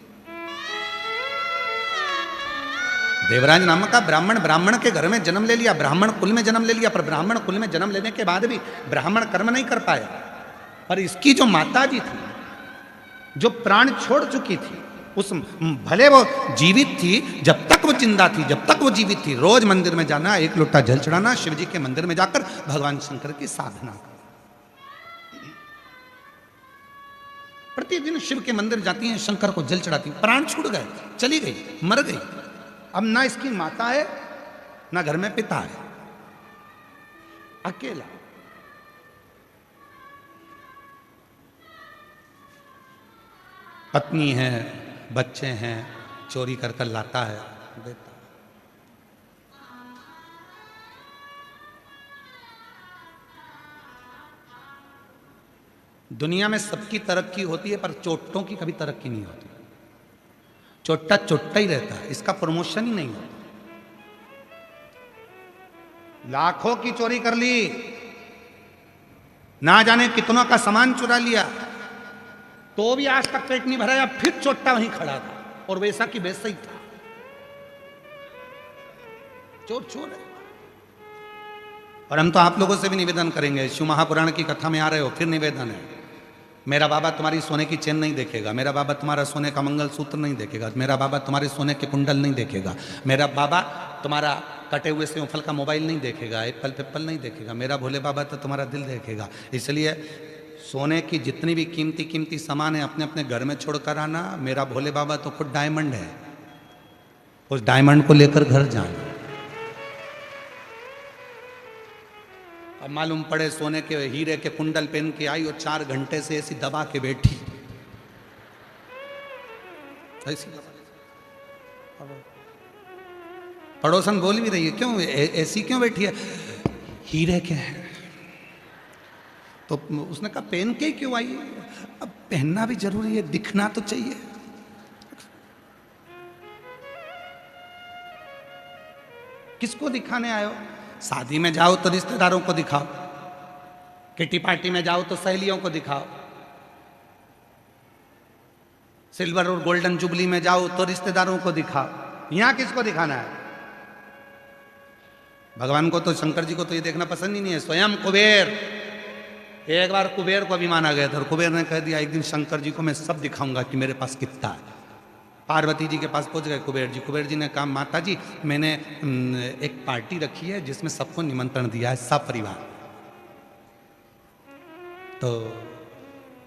Speaker 1: देवराज नामक का ब्राह्मण के घर में जन्म ले लिया, ब्राह्मण कुल में जन्म ले लिया, पर ब्राह्मण कुल में जन्म लेने के बाद भी ब्राह्मण कर्म नहीं कर पाया। पर इसकी जो माता जी थी, जो प्राण छोड़ चुकी थी, उस भले वो जीवित थी, जब तक वो जिंदा थी, जब तक वो जीवित थी, रोज मंदिर में जाना, एक लोटा जल चढ़ाना, शिव जी के मंदिर में जाकर भगवान शंकर की साधना करना। प्रतिदिन शिव के मंदिर जाती हैं, शंकर को जल चढ़ाती, प्राण छूट गए, चली गई, मर गई। अब ना इसकी माता है, ना घर में पिता है, अकेला। पत्नी है, बच्चे हैं, चोरी कर कर लाता है, देता। दुनिया में सबकी तरक्की होती है, पर चोट्टों की कभी तरक्की नहीं होती। चोट्टा चोट्टा ही रहता है, इसका प्रमोशन ही नहीं होता। लाखों की चोरी कर ली, ना जाने कितनों का सामान चुरा लिया, तो भी आज तक पेट नहीं भराया, फिर चोट्टा वहीं खड़ा था और वैसा की वैसा ही था। चोर चोर है। और हम तो आप लोगों से भी निवेदन करेंगे, शिव महापुराण की कथा में आ रहे हो, फिर निवेदन है, मेरा बाबा तुम्हारी सोने की चेन नहीं देखेगा, मेरा बाबा तुम्हारा सोने का मंगल सूत्र नहीं देखेगा, मेरा बाबा तुम्हारे सोने के कुंडल नहीं देखेगा, मेरा बाबा तुम्हारा कटे हुए सेवफल का मोबाइल नहीं देखेगा, एप्पल पिप्पल नहीं देखेगा, मेरा भोले बाबा तो तुम्हारा दिल देखेगा। इसलिए सोने की जितनी भी कीमती कीमती सामान है अपने अपने घर में छोड़कर आना। मेरा भोले बाबा तो खुद डायमंड है, उस डायमंड को लेकर घर जाना। अब मालूम पड़े सोने के हीरे के कुंडल पहन के आई और 4 घंटे से ऐसी दबा के बैठी, ऐसी पड़ोसन बोल भी रही है, क्यों ऐसी क्यों बैठी है? हीरे के हैं। तो उसने कहा पहन के क्यों आई? अब पहनना भी जरूरी है, दिखना तो चाहिए। किसको दिखाने आए हो? शादी में जाओ तो रिश्तेदारों को दिखाओ, किटी पार्टी में जाओ तो सहेलियों को दिखाओ, सिल्वर और गोल्डन जुबली में जाओ तो रिश्तेदारों को दिखाओ। यहां किसको दिखाना है? भगवान को तो, शंकर जी को तो ये देखना पसंद ही नहीं है। स्वयं कुबेर, एक बार कुबेर को भी माना गया था और कुबेर ने कह दिया एक दिन शंकर जी को मैं सब दिखाऊंगा कि मेरे पास कितना है। पार्वती जी के पास पहुंच गए कुबेर जी। कुबेर जी ने कहा माता जी मैंने एक पार्टी रखी है जिसमें सबको निमंत्रण दिया है, सब परिवार। तो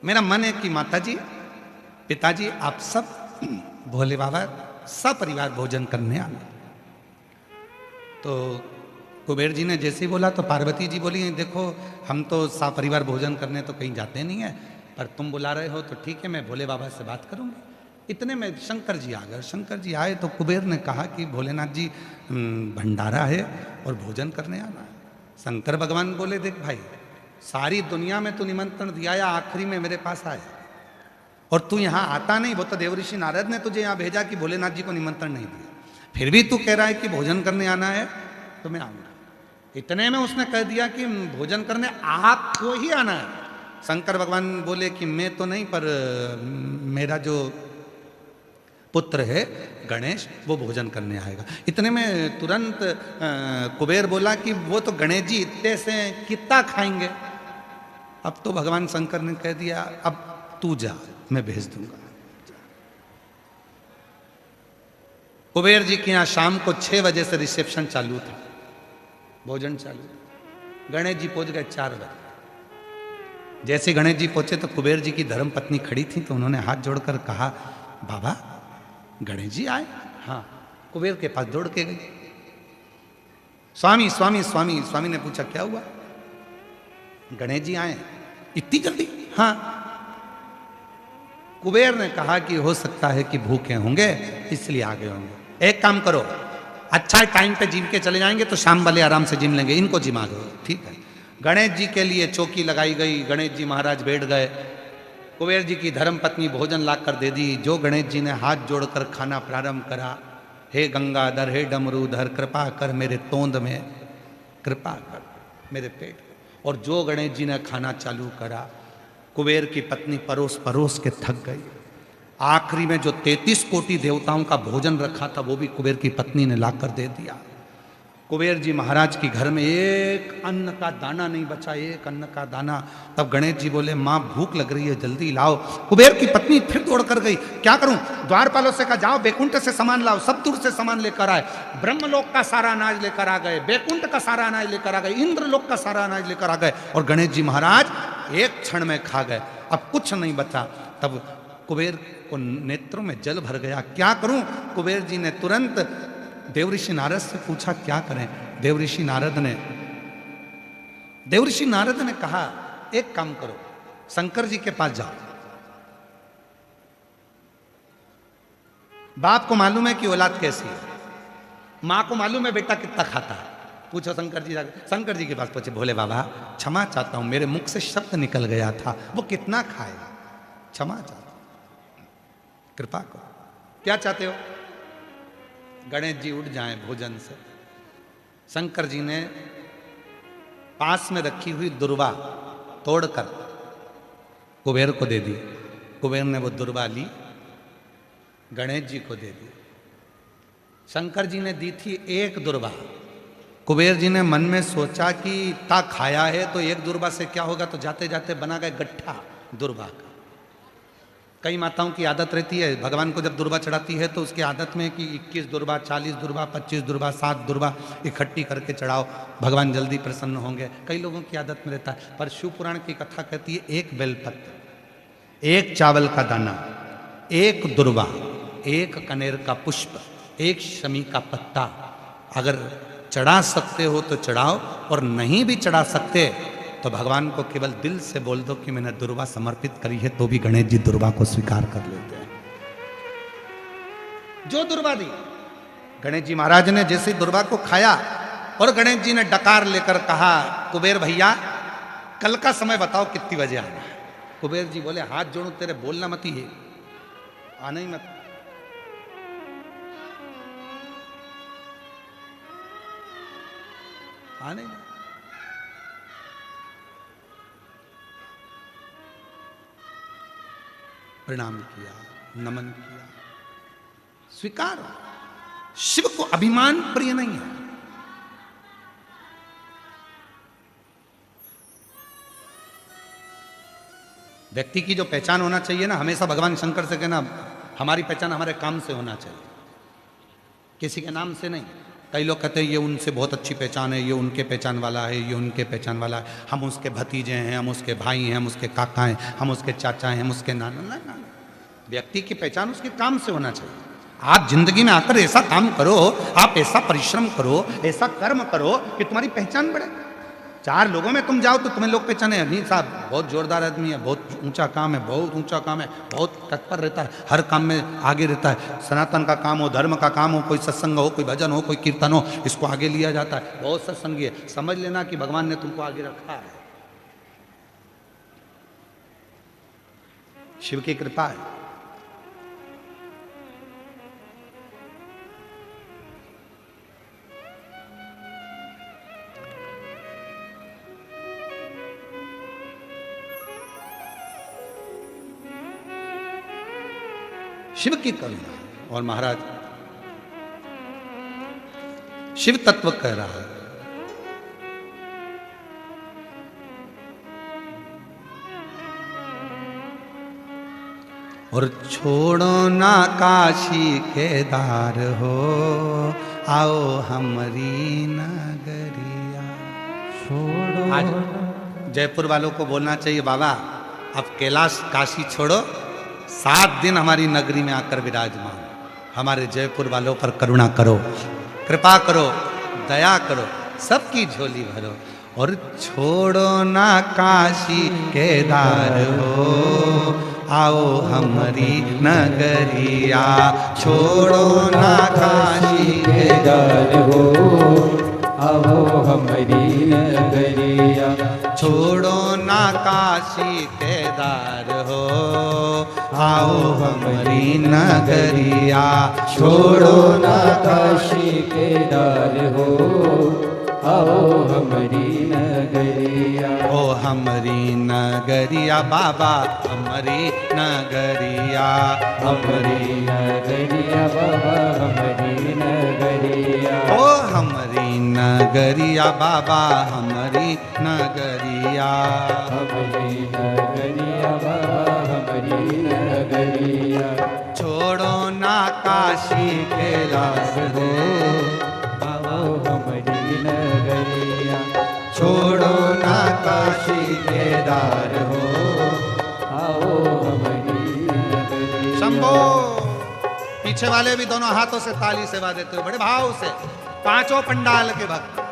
Speaker 1: मेरा मन है कि माता जी, पिताजी, आप सब भोले बाबा सब परिवार भोजन करने आना। तो कुबेर जी ने जैसे ही बोला तो पार्वती जी बोली देखो हम तो सा परिवार भोजन करने तो कहीं जाते नहीं है, पर तुम बुला रहे हो तो ठीक है, मैं भोले बाबा से बात करूंगी। इतने में शंकर जी आ गए। शंकर जी आए तो कुबेर ने कहा कि भोलेनाथ जी भंडारा है और भोजन करने आना है। शंकर भगवान बोले देख भाई सारी दुनिया में तू निमंत्रण दिया या आखिरी में मेरे पास आया, और तू यहाँ आता नहीं। वो तो देवऋषि नारद ने तुझे यहाँ भेजा कि भोलेनाथ जी को निमंत्रण नहीं दिया, फिर भी तू कह रहा है कि भोजन करने आना है तो मैं आऊंगा। इतने में उसने कह दिया कि भोजन करने आपको ही आना है। शंकर भगवान बोले कि मैं तो नहीं, पर मेरा जो पुत्र है गणेश वो भोजन करने आएगा। इतने में तुरंत कुबेर बोला कि वो तो गणेश जी इतने से कितना खाएंगे। अब तो भगवान शंकर ने कह दिया अब तू जा, मैं भेज दूंगा। कुबेर जी के यहाँ शाम को 6 बजे से रिसेप्शन चालू था, भोजन चालू। गणेश जी पहुंच गए 4 बजे। जैसे गणेश जी पहुंचे तो कुबेर जी की धर्म पत्नी खड़ी थी, तो उन्होंने हाथ जोड़कर कहा बाबा गणेश जी आए? हाँ। कुबेर के पास दौड़ के गई। स्वामी स्वामी स्वामी। स्वामी ने पूछा क्या हुआ? गणेश जी आए इतनी जल्दी? हाँ। कुबेर ने कहा कि हो सकता है कि भूखे होंगे इसलिए आ गए होंगे। एक काम करो, अच्छा टाइम पे जिम के चले जाएंगे तो शाम वाले आराम से जिम लेंगे, इनको जिमा दो। ठीक है। गणेश जी के लिए चौकी लगाई गई, गणेश जी महाराज बैठ गए। कुबेर जी की धर्म पत्नी भोजन ला कर दे दी। जो गणेश जी ने हाथ जोड़कर खाना प्रारंभ करा, हे गंगाधर, हे डमरूधर, कृपा कर मेरे तोंद में, कृपा कर मेरे पेट। और जो गणेश जी ने खाना चालू करा, कुबेर की पत्नी परोस परोस के थक गई। आखिरी में जो 33 कोटि देवताओं का भोजन रखा था वो भी कुबेर की पत्नी ने लाकर दे दिया। कुबेर जी महाराज के घर में एक अन्न का दाना नहीं बचा, एक अन्न का दाना। तब गणेश जी बोले माँ भूख लग रही है, जल्दी लाओ। कुबेर की पत्नी फिर दौड़ कर गई, क्या करूं? द्वारपालों से कहा जाओ बैकुंठ से सामान लाओ। सब दूर से सामान लेकर आए। ब्रह्मलोक का सारा अनाज लेकर आ गए, बैकुंठ का सारा अनाज लेकर आ गए, इंद्रलोक का सारा अनाज लेकर आ गए, और गणेश जी महाराज एक क्षण में खा गए। अब कुछ नहीं बचा। तब कुबेर को नेत्रों में जल भर गया, क्या करूं? कुबेर जी ने तुरंत देवऋषि नारद से पूछा क्या करें? देवऋषि नारद ने कहा एक काम करो, शंकर जी के पास जाओ। बाप को मालूम है कि औलाद कैसी है, मां को मालूम है बेटा कितना खाता है। पूछो शंकर जी जाकर। शंकर जी के पास पूछे, भोले बाबा क्षमा चाहता हूं, मेरे मुख से शब्द निकल गया था, वो कितना खाएगा, क्षमा चाहता हूं, कृपा करो। क्या चाहते हो? गणेश जी उठ जाएं भोजन से। शंकर जी ने पास में रखी हुई दुर्वा तोड़कर कुबेर को दे दी। कुबेर ने वो दुर्वा ली, गणेश जी को दे दी। शंकर जी ने दी थी एक दुर्वा। कुबेर जी ने मन में सोचा कि इतना खाया है तो एक दुर्वा से क्या होगा, तो जाते जाते बना गए गट्ठा दुर्वा का। कई माताओं की आदत रहती है, भगवान को जब दुर्वा चढ़ाती है तो उसकी आदत में कि 21 दुर्वा, 40 दुर्वा, 25 दुर्वा, 7 दुर्वा इकट्ठी करके चढ़ाओ, भगवान जल्दी प्रसन्न होंगे। कई लोगों की आदत में रहता है। पर शिव पुराण की कथा कहती है एक बेलपत्र, एक चावल का दाना, एक दुर्वा, एक कनेर का पुष्प, एक शमी का पत्ता, अगर चढ़ा सकते हो तो चढ़ाओ, और नहीं भी चढ़ा सकते तो भगवान को केवल दिल से बोल दो कि मैंने दुर्वा समर्पित करी है, तो भी गणेश जी दुर्वा को स्वीकार कर लेते हैं। जो दुर्वा दी, गणेश जी महाराज ने जैसे दुर्वा को खाया, और गणेश जी ने डकार लेकर कहा कुबेर भैया कल का समय बताओ कितनी बजे आना है। कुबेर जी बोले हाथ जोड़ू तेरे, बोलना मत ही है, आना ही मत। आने ही। प्रणाम किया, नमन किया, स्वीकार। शिव को अभिमान प्रिय नहीं है। व्यक्ति की जो पहचान होना चाहिए ना, हमेशा भगवान शंकर से कहना हमारी पहचान हमारे काम से होना चाहिए, किसी के नाम से नहीं। कई लोग कहते हैं ये उनसे बहुत अच्छी पहचान है, ये उनके पहचान वाला है, ये उनके पहचान वाला है, हम उसके भतीजे हैं, हम उसके भाई हैं, हम उसके काका हैं, हम उसके चाचा हैं, हम उसके नाना। ना, व्यक्ति की पहचान उसके काम से होना चाहिए। आप जिंदगी में आकर ऐसा काम करो, आप ऐसा परिश्रम करो, ऐसा कर्म करो कि तुम्हारी पहचान बढ़े। 4 लोगों में तुम जाओ तो तुम्हें लोग पहचाने, नहीं साहब बहुत जोरदार आदमी है, बहुत ऊंचा काम है, बहुत ऊंचा काम है, बहुत तत्पर रहता है, हर काम में आगे रहता है। सनातन का काम हो, धर्म का काम हो, कोई सत्संग हो, कोई भजन हो, कोई कीर्तन हो, इसको आगे लिया जाता है, बहुत सत्संगी है। समझ लेना कि भगवान ने तुमको आगे रखा है। शिव की कृपा है। शिव की करुणा। और महाराज शिव तत्व कह रहा है, और छोड़ो ना काशी केदार हो, आओ हमारी नगरिया।
Speaker 2: छोड़ो
Speaker 1: आज जयपुर वालों को बोलना चाहिए, बाबा अब कैलाश काशी छोड़ो, 7 दिन हमारी नगरी में आकर विराजमान, हमारे जयपुर वालों पर करुणा करो, कृपा करो, दया करो, सबकी झोली भरो। और छोड़ो ना काशी केदार हो, आओ हमारी नगरिया। छोड़ो ना काशी
Speaker 2: केदार हो, आओ हमारी नगरिया।
Speaker 1: छोड़ो ना काशी केदार हो, आओ हमारी नगरिया।
Speaker 2: छोड़ो ना काशी केदार हो, आओ हमारी नगरिया।
Speaker 1: ओ हमारी नगरिया बाबा, हमारी नगरिया,
Speaker 2: हमारी नगरिया बाबा, हमारी नगरिया।
Speaker 1: ओ हमारी नगरिया बाबा, हमारी नगरिया।
Speaker 2: हमारी नगरिया बाबा, हमारी नगरिया।
Speaker 1: छोड़ो ना काशी कैलाश हो,
Speaker 2: आओ हमारी नगरिया।
Speaker 1: छोड़ो ना काशी केदार हो,
Speaker 2: आओ हमारी नगरिया।
Speaker 1: शंभो। पीछे वाले भी दोनों हाथों से ताली सेवा देते हुए बड़े भाव से, पांचों पंडाल के भक्त।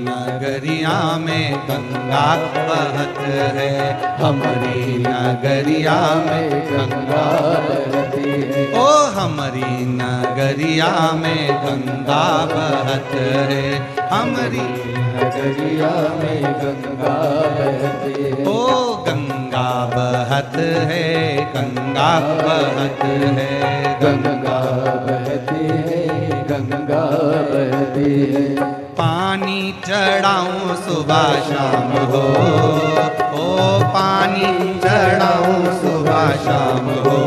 Speaker 1: नगरिया में गंगा बहत है, हमारी नगरिया में गंगा
Speaker 2: बहती है।
Speaker 1: ओ हमारी नगरिया में गंगा बहत है, हमारी
Speaker 2: नगरिया में गंगा बहती है।
Speaker 1: ओ गंगा बहत है, गंगा बहत है,
Speaker 2: गंगा बहती है, गंगा बहती है।
Speaker 1: पानी चढ़ाऊं सुबह शाम हो, ओ पानी चढ़ाऊं सुबह शाम हो,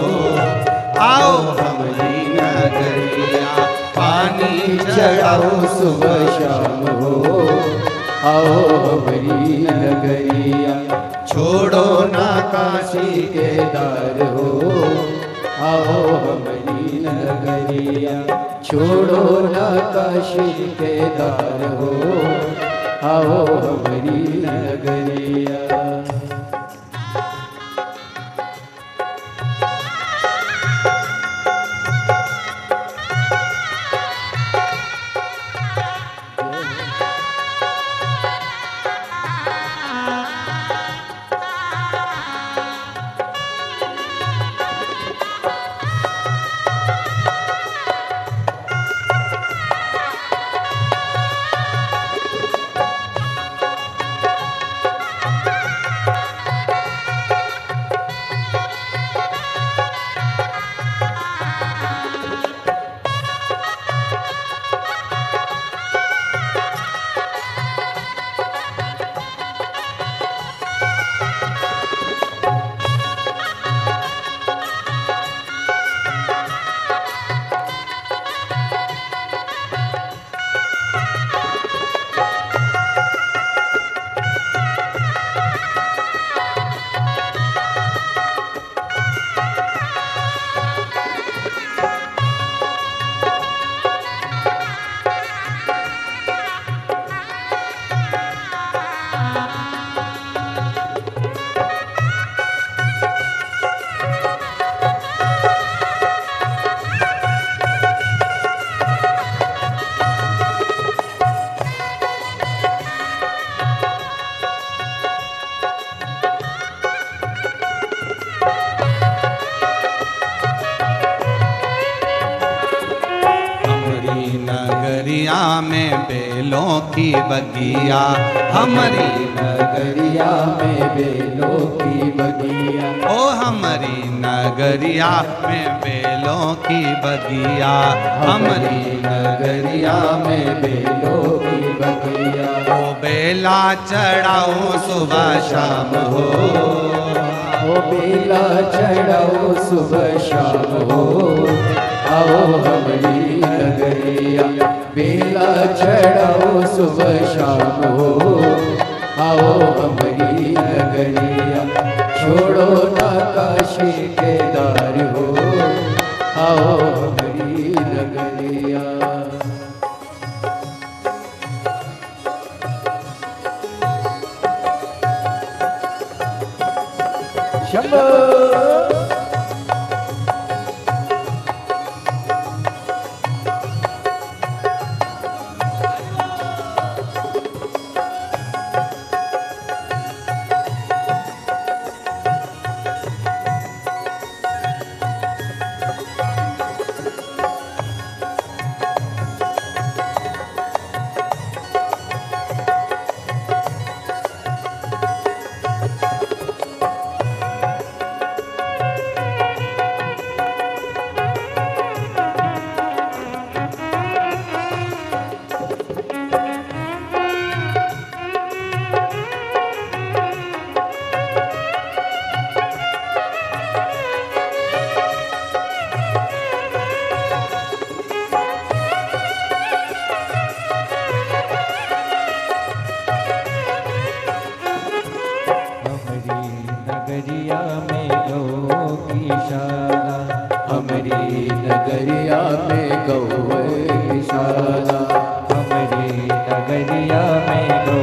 Speaker 1: आओ हमारी नगरिया। पानी चढ़ाऊं
Speaker 2: सुबह शाम हो, आओ हमारी नगरिया। छोड़ो ना काशी केदार हो, आओ हमारी नगरिया। छोड़ो ना काशी केदार हो, आओ हमारी नगरिया।
Speaker 1: बेलों की बगिया, हमारी
Speaker 2: नगरिया में बेलों की बगिया,
Speaker 1: ओ हमारी नगरिया में बेलों की बगिया, हमारी
Speaker 2: नगरिया में बेलों की बगिया।
Speaker 1: ओ बेला चढ़ाओ सुबह शाम हो,
Speaker 2: ओ बेला चढ़ाओ सुबह शाम हो, आओ हमारी नगरिया। बेला चढ़ाओ सुबह शाम हो, आओ हमारी नगरिया। छोड़ो ना काशी केदार हो, आओ हमारी नगरिया। शंभो नगरिया में गौ की शाला, हमारी नगरिया में गौ की शाला, हमारी नगरिया में गौ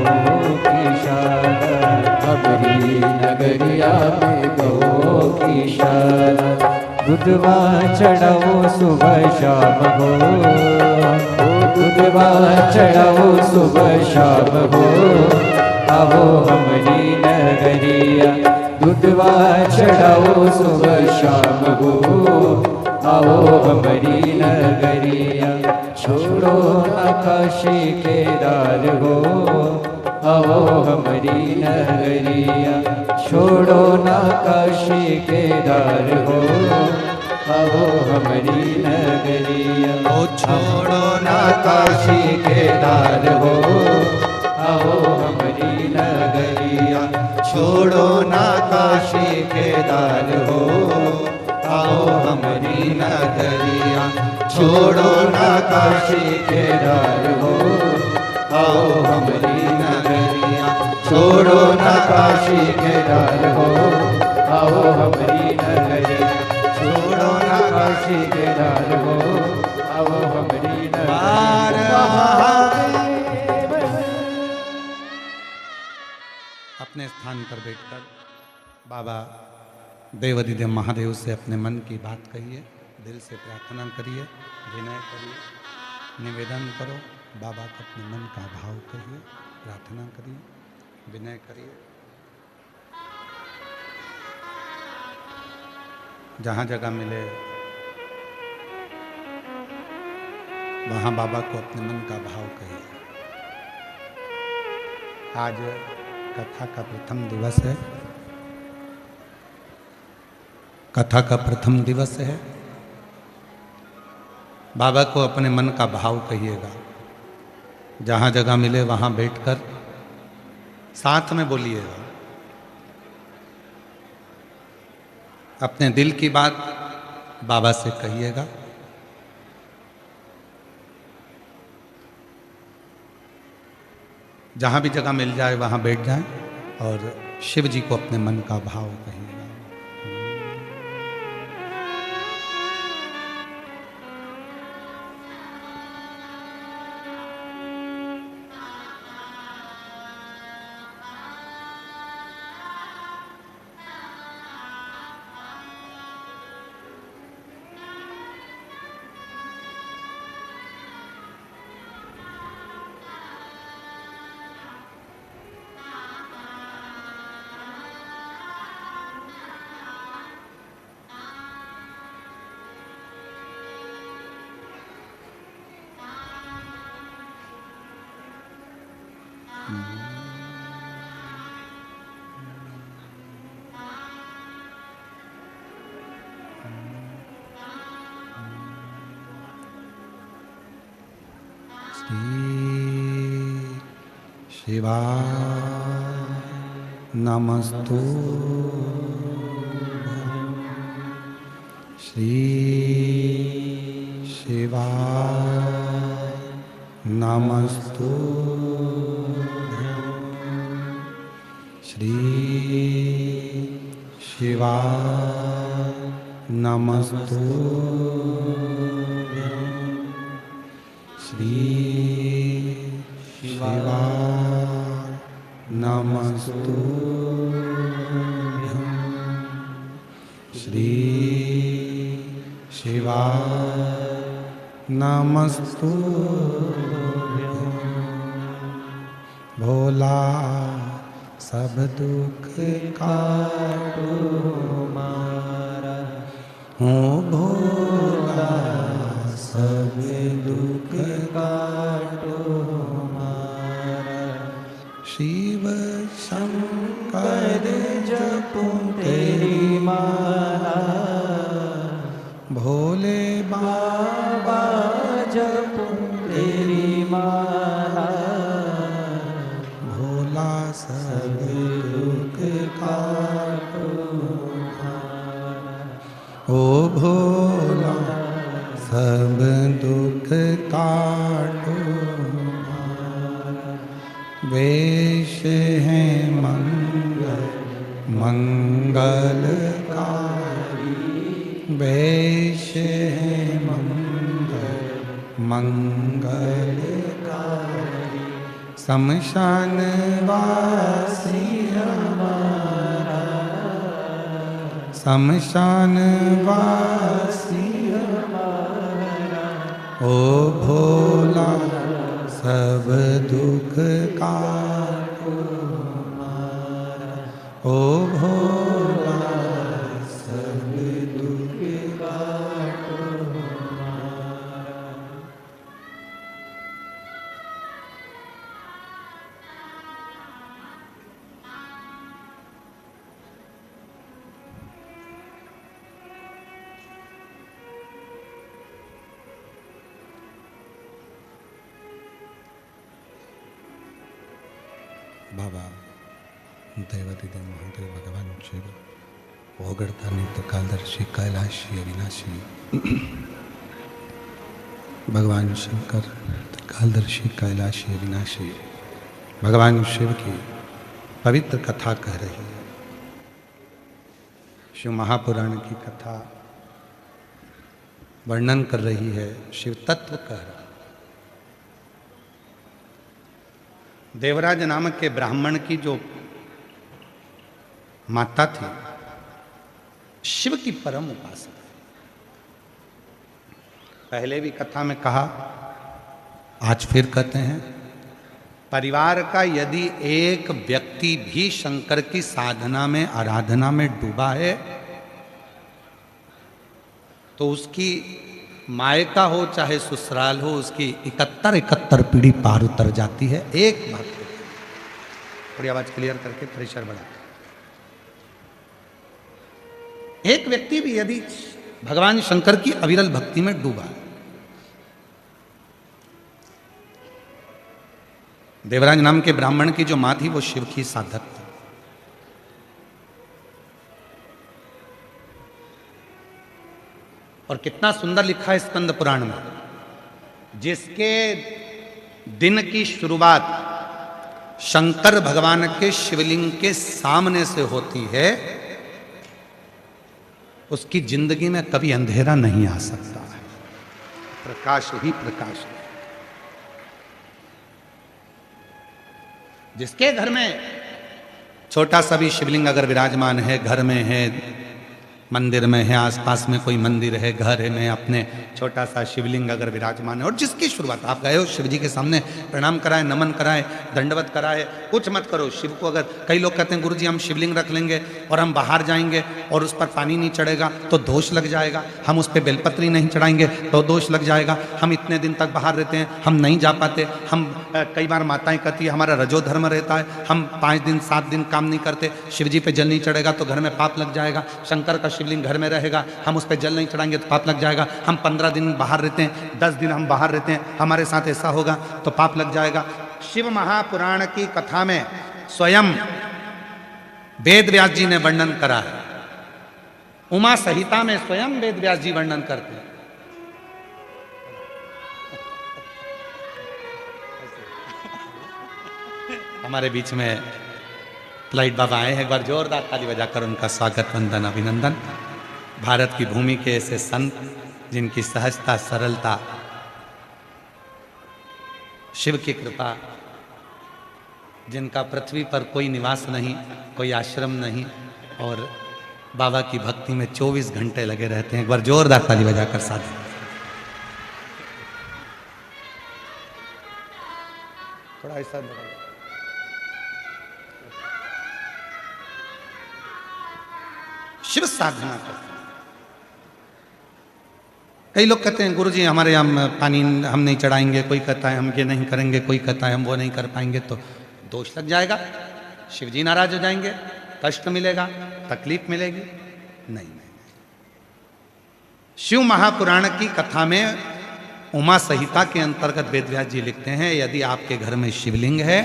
Speaker 2: की शाला, हमारी नगरिया में गौ की शाला। दूधवा चढ़ाओ सुबह शाम हो, दूधवा चढ़ाओ सुबह शाम हो, आओ हमारी नगरिया। दूधवा चढ़ाओ सुबह शाम हो, आओ हमारी नगरिया। छोड़ो ना काशी केदार हो, आओ हमारी नगरिया। छोड़ो ना काशी केदार हो, आओ हमारी नगरिया।
Speaker 1: ओ छोड़ो ना
Speaker 2: काशी केदार हो, आओ हमारी नगरिया।
Speaker 1: छोड़ो ना काशी केदार हो, आओ हमारी नगरिया। छोड़ो ना काशी केदार हो, आओ हमारी नगरिया। छोड़ो ना काशी केदार हो, आओ हमारी नगरिया। छोड़ो ना काशी केदार हो, आओ हमारी नगरिया। अपने स्थान पर बैठकर बाबा देवाधिदेव महादेव से अपने मन की बात कहिए, दिल से प्रार्थना करिए, विनय करिए, निवेदन करो। बाबा को अपने मन का भाव कहिए, प्रार्थना करिए, विनय करिए। जहाँ जगह मिले वहाँ बाबा को अपने मन का भाव कहिए। आज कथा का प्रथम दिवस है, कथा का प्रथम दिवस है। बाबा को अपने मन का भाव कहिएगा। जहाँ जगह मिले वहाँ बैठकर साथ में बोलिएगा। अपने दिल की बात बाबा से कहिएगा। जहाँ भी जगह मिल जाए वहाँ बैठ जाएं और शिव जी को अपने मन का भाव कहिएगा। शिवा नमस्तु श्री शिवा नमस्तु श्री शिवा नमस्तु श्री शिवा नमस्तु श्री शिवा नमस्तु भोला सब दुख काटो मारा हूँ भोला सब दुख काटो मारा शिव शंकर जपूं तेरी माला भोले बाबा जपूं तेरी माला भोला सब दुख काटो मारा ओ भोला सब दुख काटो मारा वेश है मंगल मंगलकारी वेश है मंगल मंगलकारी शमशान वासी हमारा शमशान वासी हमारा ओ भोला सब दुख काटो मारा ओ भोला सब दुख काटो मारा। बाबा दैवतिदेव महादेव भगवान शिव ओगड़ता नित्य कालदर्शी कैलाशी अविनाशी भगवान शंकर कालदर्शी कैलाशी अविनाशी भगवान शिव की पवित्र कथा कह रही है। शिव महापुराण की कथा वर्णन कर रही है, शिव तत्व कह रहा है। देवराज नामक के ब्राह्मण की जो माता थी शिव की परम उपासक। पहले भी कथा में कहा, आज फिर कहते हैं, परिवार का यदि एक व्यक्ति भी शंकर की साधना में आराधना में डूबा है तो उसकी मायका हो चाहे ससुराल हो, उसकी 71 पीढ़ी पार उतर जाती है। एक बात थोड़ी आवाज क्लियर करके प्रेशर बढ़ा। एक व्यक्ति भी यदि भगवान शंकर की अविरल भक्ति में डूबा, देवराज नाम के ब्राह्मण की जो मां थी वो शिव की साधक थी। और कितना सुंदर लिखा है स्कंद पुराण में, जिसके दिन की शुरुआत शंकर भगवान के शिवलिंग के सामने से होती है, उसकी जिंदगी में कभी अंधेरा नहीं आ सकता है, प्रकाश ही प्रकाश है। जिसके घर में छोटा सा भी शिवलिंग अगर विराजमान है, घर में है, मंदिर में है, आसपास में कोई मंदिर है, घर है में अपने छोटा सा शिवलिंग अगर विराजमान है और जिसकी शुरुआत आप गए हो शिव जी के सामने प्रणाम कराए, नमन कराए, दंडवत कराए, कुछ मत करो शिव को। अगर कई लोग कहते हैं गुरुजी हम शिवलिंग रख लेंगे और हम बाहर जाएंगे और उस पर पानी नहीं चढ़ेगा तो दोष लग जाएगा, हम उस पर बेलपत्री नहीं चढ़ाएंगे तो दोष लग जाएगा, हम इतने दिन तक बाहर रहते हैं, हम नहीं जा पाते, हम कई बार माताएं कहती है हमारा रजो धर्म रहता है, हम 5 दिन 7 दिन काम नहीं करते, शिव जी पे जल नहीं चढ़ेगा तो घर में पाप लग जाएगा, शंकर का शिवलिंग घर में रहेगा, हम उस पर जल नहीं चढ़ाएंगे तो पाप लग जाएगा, हम 15 दिन बाहर रहते हैं, 10 दिन हम बाहर रहते हैं, हमारे साथ ऐसा होगा तो पाप लग जाएगा। शिव महापुराण की कथा में स्वयं वेद व्यास जी ने वर्णन करा है, उमा संहिता में स्वयं वेद व्यास जी वर्णन करते हैं। हमारे बीच में फ्लाइट बाबा आए हैं, एक बार जोरदार ताली बजाकर उनका स्वागत वंदन अभिनंदन। भारत की भूमि के ऐसे संत जिनकी सहजता सरलता, शिव की कृपा, जिनका पृथ्वी पर कोई निवास नहीं, कोई आश्रम नहीं और बाबा की भक्ति में 24 घंटे लगे रहते हैं। एक बार जोरदार ताली बजाकर साथ थोड़ा ऐसा शिव साधना करते हैं। कई लोग कहते हैं गुरुजी हमारे यहाँ पानी हम नहीं चढ़ाएंगे, कोई कहता है हम ये नहीं करेंगे, कोई कहता है हम वो नहीं कर पाएंगे तो दोष लग जाएगा, शिव जी नाराज हो जाएंगे, कष्ट मिलेगा, तकलीफ मिलेगी। नहीं, शिव महापुराण की कथा में उमा संहिता के अंतर्गत वेदव्यास जी लिखते हैं यदि आपके घर में शिवलिंग है,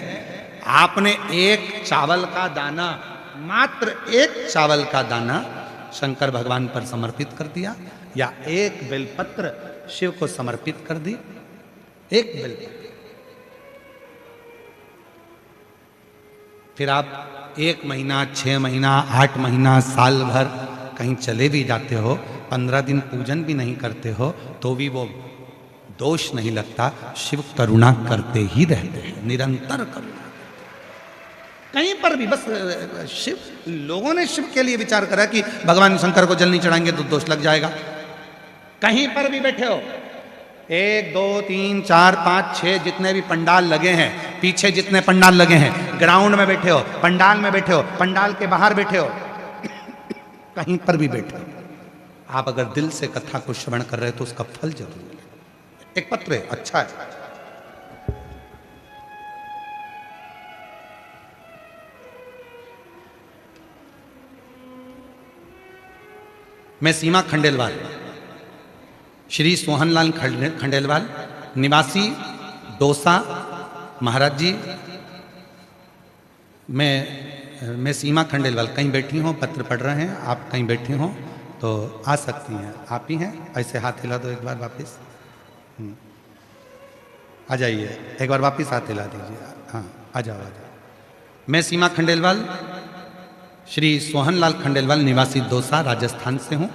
Speaker 1: आपने एक चावल का दाना, मात्र एक चावल का दाना शंकर भगवान पर समर्पित कर दिया या एक बेलपत्र शिव को समर्पित कर दी, एक बेलपत्र, फिर आप 1 महीना, 6 महीना, 8 महीना, साल भर कहीं चले भी जाते हो, 15 दिन पूजन भी नहीं करते हो तो भी वो दोष नहीं लगता। शिव करुणा करते ही रहते हैं, निरंतर करुणा। कहीं पर भी बस शिव, लोगों ने शिव के लिए विचार करा कि भगवान शंकर को जल नहीं चढ़ाएंगे तो दोष लग जाएगा। कहीं पर भी बैठे हो, 1 2 3 4 5 6 जितने भी पंडाल लगे हैं, पीछे जितने पंडाल लगे हैं, ग्राउंड में बैठे हो, पंडाल में बैठे हो, पंडाल के बाहर बैठे हो, कहीं पर भी बैठे हो, आप अगर दिल से कथा को श्रवण कर रहे हो तो उसका फल जरूर मिले। एक पत्र है, अच्छा है। मैं सीमा खंडेलवाल, श्री सोहनलाल खंडेलवाल, निवासी डोसा, महाराज जी, मैं सीमा खंडेलवाल कहीं बैठी हूँ, पत्र पढ़ रहे हैं, आप कहीं बैठी हों तो आ सकती हैं। आप ही हैं, ऐसे हाथ हिला दो एक बार वापस, आ जाइए, एक बार वापस हाथ हिला दीजिए। हाँ, आ जाओ आ जाओ। मैं सीमा खंडेलवाल, श्री सोहनलाल खंडेलवाल, निवासी दौसा, राजस्थान से हूँ।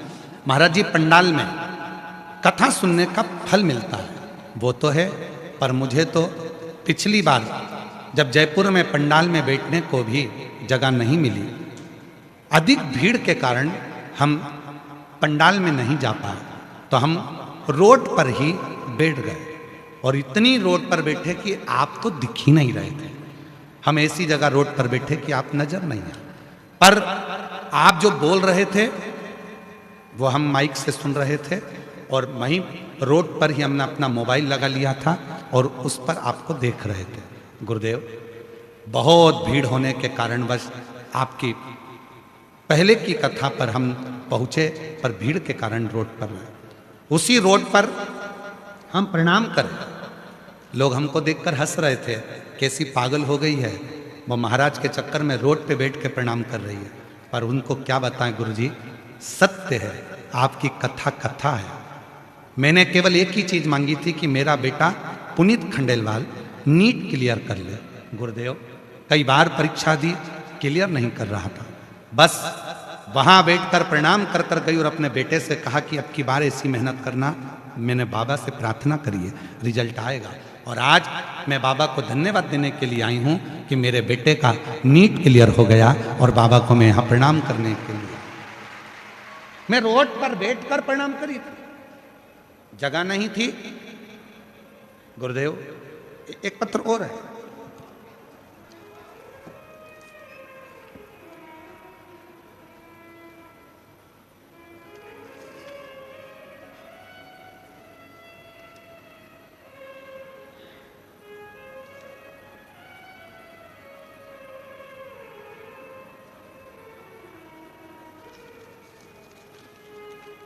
Speaker 1: महाराज जी, पंडाल में कथा सुनने का फल मिलता है वो तो है, पर मुझे तो पिछली बार जब जयपुर में पंडाल में बैठने को भी जगह नहीं मिली, अधिक भीड़ के कारण हम पंडाल में नहीं जा पाए, तो हम रोड पर ही बैठ गए और इतनी रोड पर बैठे कि आप तो दिख ही नहीं रहे थे। हम ऐसी जगह रोड पर बैठे कि आप नजर नहीं आए, पर आप जो बोल रहे थे वो हम माइक से सुन रहे थे और वहीं रोड पर ही हमने अपना मोबाइल लगा लिया था और उस पर आपको देख रहे थे। गुरुदेव, बहुत भीड़ होने के कारणवश आपकी पहले की कथा पर हम पहुँचे, पर भीड़ के कारण रोड पर उसी रोड पर हम प्रणाम करें, लोग हमको देखकर हंस रहे थे, कैसी पागल हो गई है, वो महाराज के चक्कर में रोड पे बैठ के प्रणाम कर रही है। पर उनको क्या बताएं गुरुजी, सत्य है, आपकी कथा कथा है। मैंने केवल एक ही चीज मांगी थी कि मेरा बेटा पुनीत खंडेलवाल नीट क्लियर कर ले। गुरुदेव, कई बार परीक्षा दी, क्लियर नहीं कर रहा था, बस वहां बैठकर प्रणाम कर कर गई और अपने बेटे से कहा कि अब की बार ऐसी मेहनत करना, मैंने बाबा से प्रार्थना करी है, रिजल्ट आएगा। और आज मैं बाबा को धन्यवाद देने के लिए आई हूँ कि मेरे बेटे का नीट क्लियर हो गया और बाबा को मैं यहाँ प्रणाम करने के लिए। मैं रोड पर बैठकर प्रणाम करी थी, जगह नहीं थी। गुरुदेव एक पत्र और है,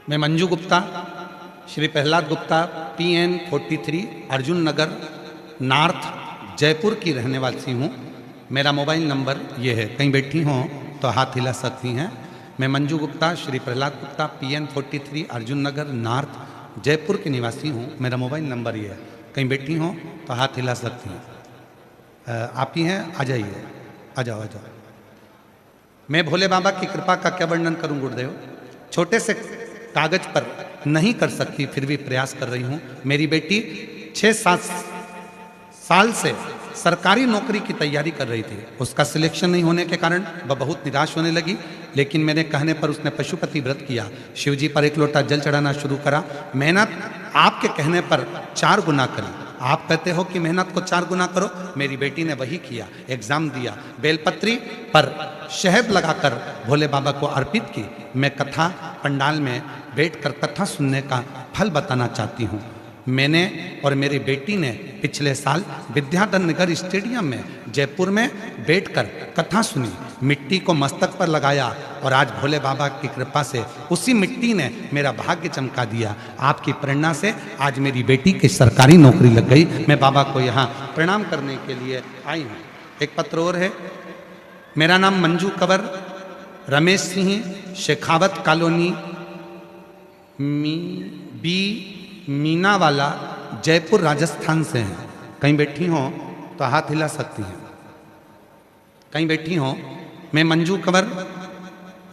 Speaker 1: मैं मंजू गुप्ता, श्री प्रहलाद गुप्ता, PN 43, अर्जुन नगर नॉर्थ, जयपुर की रहने वाली हूँ। मेरा मोबाइल नंबर ये है, कहीं बैठी हों तो हाथ हिला सकती हैं। मैं मंजू गुप्ता, श्री प्रहलाद गुप्ता, PN 43, अर्जुन नगर नॉर्थ, जयपुर की निवासी हूँ। मेरा मोबाइल नंबर ये है, कहीं बैठी हों तो हाथ हिला सकती हैं। आप ही हैं, आ जाइए, आ जाओ आ जाओ। मैं भोले बाबा की कृपा का क्या वर्णन करूं गुरुदेव, छोटे से कागज पर नहीं कर सकती, फिर भी प्रयास कर रही हूं। मेरी बेटी 6-7 साल से सरकारी नौकरी की तैयारी कर रही थी। उसका सिलेक्शन नहीं होने के कारण वह बहुत निराश होने लगी, लेकिन मेरे कहने पर उसने पशुपति व्रत किया, शिव जी पर 1 लोटा जल चढ़ाना शुरू करा। मेहनत आपके कहने पर 4 गुना करी। आप कहते हो कि मेहनत को 4 गुना करो, मेरी बेटी ने वही किया। एग्जाम दिया, बेलपत्री पर शहद लगाकर भोले बाबा को अर्पित की। मैं कथा पंडाल में बैठकर कथा सुनने का फल बताना चाहती हूँ। मैंने और मेरी बेटी ने पिछले साल विद्याधर नगर स्टेडियम में जयपुर में बैठकर कथा सुनी, मिट्टी को मस्तक पर लगाया और आज भोले बाबा की कृपा से उसी मिट्टी ने मेरा भाग्य चमका दिया। आपकी प्रेरणा से आज मेरी बेटी की सरकारी नौकरी लग गई। मैं बाबा को यहाँ प्रणाम करने के लिए आई हूँ। एक पत्र और है, मेरा नाम मंजू कंवर रमेश सिंह, शेखावत कॉलोनी बी मीनावाला, जयपुर राजस्थान से हैं। कहीं बैठी हों तो हाथ हिला सकती हैं, कहीं बैठी हों। मैं मंजू कंवर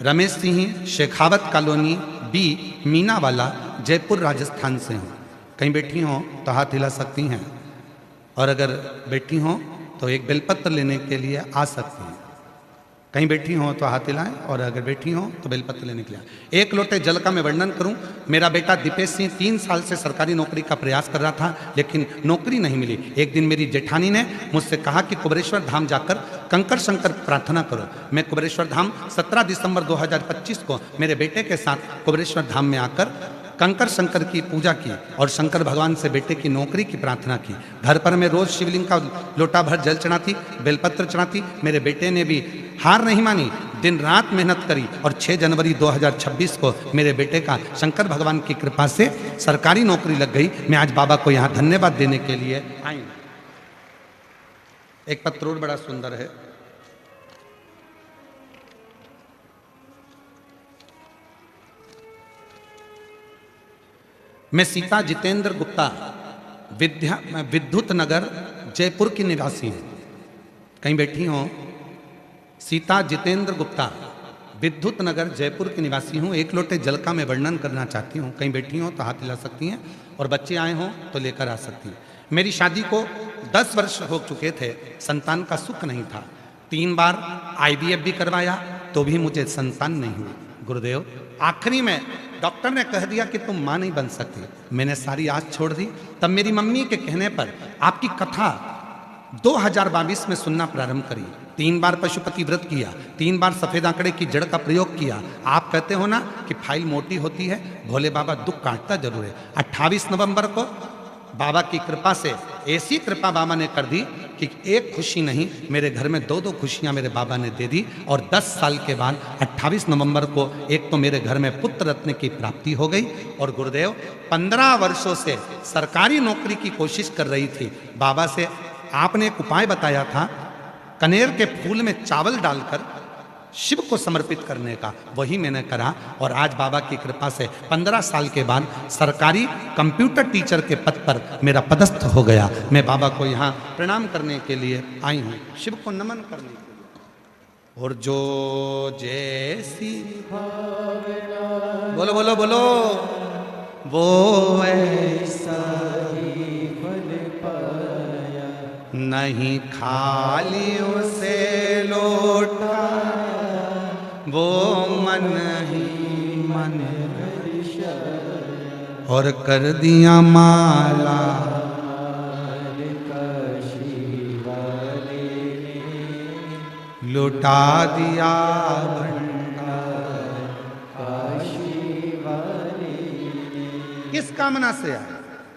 Speaker 1: रमेश सिंह, शेखावत कॉलोनी बी मीनावाला, जयपुर राजस्थान से हूँ। कहीं बैठी हों तो हाथ हिला सकती हैं, और अगर बैठी हों तो एक बेलपत्र लेने के लिए आ सकती हैं। कहीं बैठी हों तो हाथ हिलाएं, और अगर बैठी हों तो बेलपत्र लेने के लिए। 1 लोटे जल का मैं वर्णन करूं। मेरा बेटा दीपेश सिंह 3 साल से सरकारी नौकरी का प्रयास कर रहा था, लेकिन नौकरी नहीं मिली। एक दिन मेरी जेठानी ने मुझसे कहा कि कुबेरेश्वर धाम जाकर कंकर शंकर प्रार्थना करो। मैं कुबेरेश्वर धाम 17 दिसंबर 2025 को मेरे बेटे के साथ कुबेरेश्वर धाम में आकर कंकर शंकर की पूजा की और शंकर भगवान से बेटे की नौकरी की प्रार्थना की। घर पर मैं रोज शिवलिंग का लोटा भर जल चढ़ाती, बेलपत्र चढ़ाती। मेरे बेटे ने भी हार नहीं मानी, दिन रात मेहनत करी और 6 जनवरी 2026 को मेरे बेटे का शंकर भगवान की कृपा से सरकारी नौकरी लग गई। मैं आज बाबा को यहाँ धन्यवाद देने के लिए आई। एक पत्र और बड़ा सुंदर है, मैं सीता जितेंद्र गुप्ता, विद्युत नगर, जयपुर की निवासी हूँ। कहीं बैठी हों। सीता जितेंद्र गुप्ता, विद्युत नगर, जयपुर की निवासी हूँ। 1 लोटे जल का मैं वर्णन करना चाहती हूँ। कहीं बैठी हों तो हाथ हिला सकती हैं, और बच्चे आए हों तो लेकर आ सकती हैं। मेरी शादी को 10 वर्ष हो चुके थे, संतान का सुख नहीं था। 3 बार IVF भी करवाया तो भी मुझे संतान नहीं हुई। गुरुदेव, आखिरी में डॉक्टर ने कह दिया कि तुम माँ नहीं बन सकती। मैंने सारी आस छोड़ दी। तब मेरी मम्मी के कहने पर आपकी कथा 2022 में सुनना प्रारंभ करी। 3 बार पशुपति व्रत किया, 3 बार सफेद आंकड़े की जड़ का प्रयोग किया। आप कहते हो ना कि फाइल मोटी होती है, भोले बाबा दुख काटता जरूर है। 28 नवंबर को बाबा की कृपा से ऐसी कृपा बाबा ने कर दी कि एक खुशी नहीं, मेरे घर में 2-2 खुशियां मेरे बाबा ने दे दी। और 10 साल के बाद 28 नवंबर को एक तो मेरे घर में पुत्र रत्न की प्राप्ति हो गई। और गुरुदेव 15 वर्षों से सरकारी नौकरी की कोशिश कर रही थी। बाबा से आपने एक उपाय बताया था, कनेर के फूल में चावल डालकर शिव को समर्पित करने का, वही मैंने करा। और आज बाबा की कृपा से 15 साल के बाद सरकारी कंप्यूटर टीचर के पद पर मेरा पदस्थ हो गया। मैं बाबा को यहाँ प्रणाम करने के लिए आई हूँ, शिव को नमन करने के लिए। और जो जैसी बोलो बोलो बोलो वो ऐसा
Speaker 2: ही फल पाया,
Speaker 1: नहीं खाली उसे लौटा, वो मन ही मन और कर दिया माला। लुटा दिया भंडार। किस कामना से आए,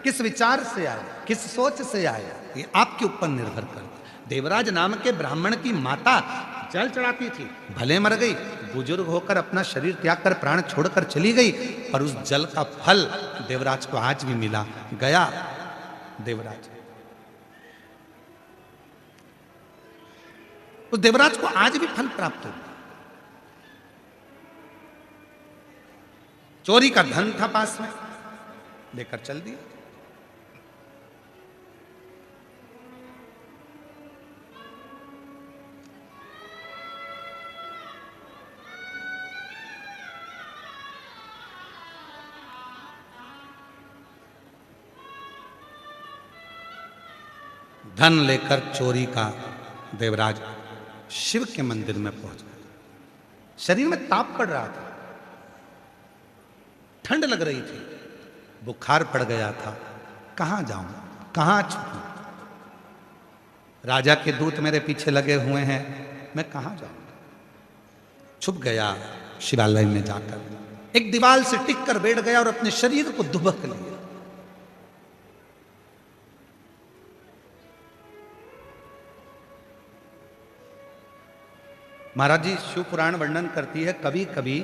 Speaker 1: किस विचार से आए, किस सोच से आए, ये आपके ऊपर निर्भर करता। देवराज नाम के ब्राह्मण की माता जल चढ़ाती थी, भले मर गई, बुजुर्ग होकर अपना शरीर त्याग कर प्राण छोड़कर चली गई, पर उस जल का फल देवराज को आज भी मिला। गया देवराज, उस देवराज को आज भी फल प्राप्त हो। चोरी का धन था पास में, लेकर चल दिया। धन लेकर चोरी का देवराज शिव के मंदिर में पहुंच गया। शरीर में ताप पड़ रहा था, ठंड लग रही थी, बुखार पड़ गया था। कहां जाऊं, कहां छुपूं? राजा के दूत मेरे पीछे लगे हुए हैं, मैं कहां जाऊं? छुप गया शिवालय में जाकर, एक दीवार से टिक कर बैठ गया और अपने शरीर को दुबक लिया। महाराज जी शिव पुराण वर्णन करती है, कभी कभी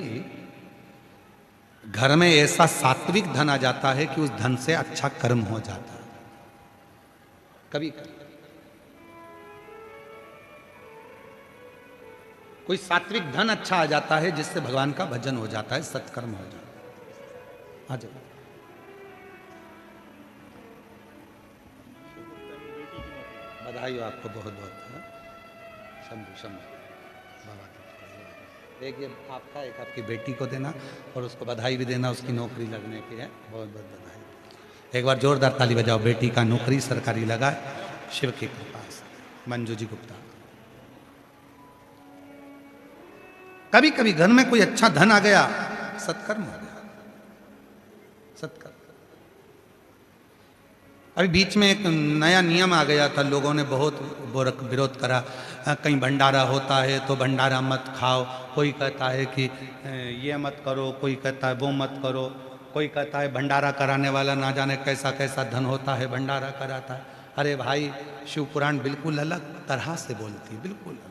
Speaker 1: घर में ऐसा सात्विक धन आ जाता है कि उस धन से अच्छा कर्म हो जाता है। कभी कभी कोई सात्विक धन अच्छा आ जाता है जिससे भगवान का भजन हो जाता है, सत्कर्म हो जाता है। आ जाओ। बधाई हो आपको बहुत बहुत। शंभु शंभु बाबा की। एक ये आपका, एक आपकी बेटी को देना और उसको बधाई भी देना, उसकी नौकरी लगने की है। बहुत बहुत बधाई। एक बार जोरदार ताली बजाओ। बेटी का नौकरी सरकारी लगा है, शिव की कृपा से। मंजू जी गुप्ता। कभी कभी घर में कोई अच्छा धन आ गया, सत्कर्म हो गया, सत्कर्म। अभी बीच में एक नया नियम आ गया था, लोगों ने बहुत विरोध करा। कहीं भंडारा होता है तो भंडारा मत खाओ, कोई कहता है कि ये मत करो, कोई कहता है वो मत करो, कोई कहता है भंडारा कराने वाला ना जाने कैसा कैसा धन होता है, भंडारा कराता है। अरे भाई, शिव पुराण बिल्कुल अलग तरह से बोलती है, बिल्कुल अलग।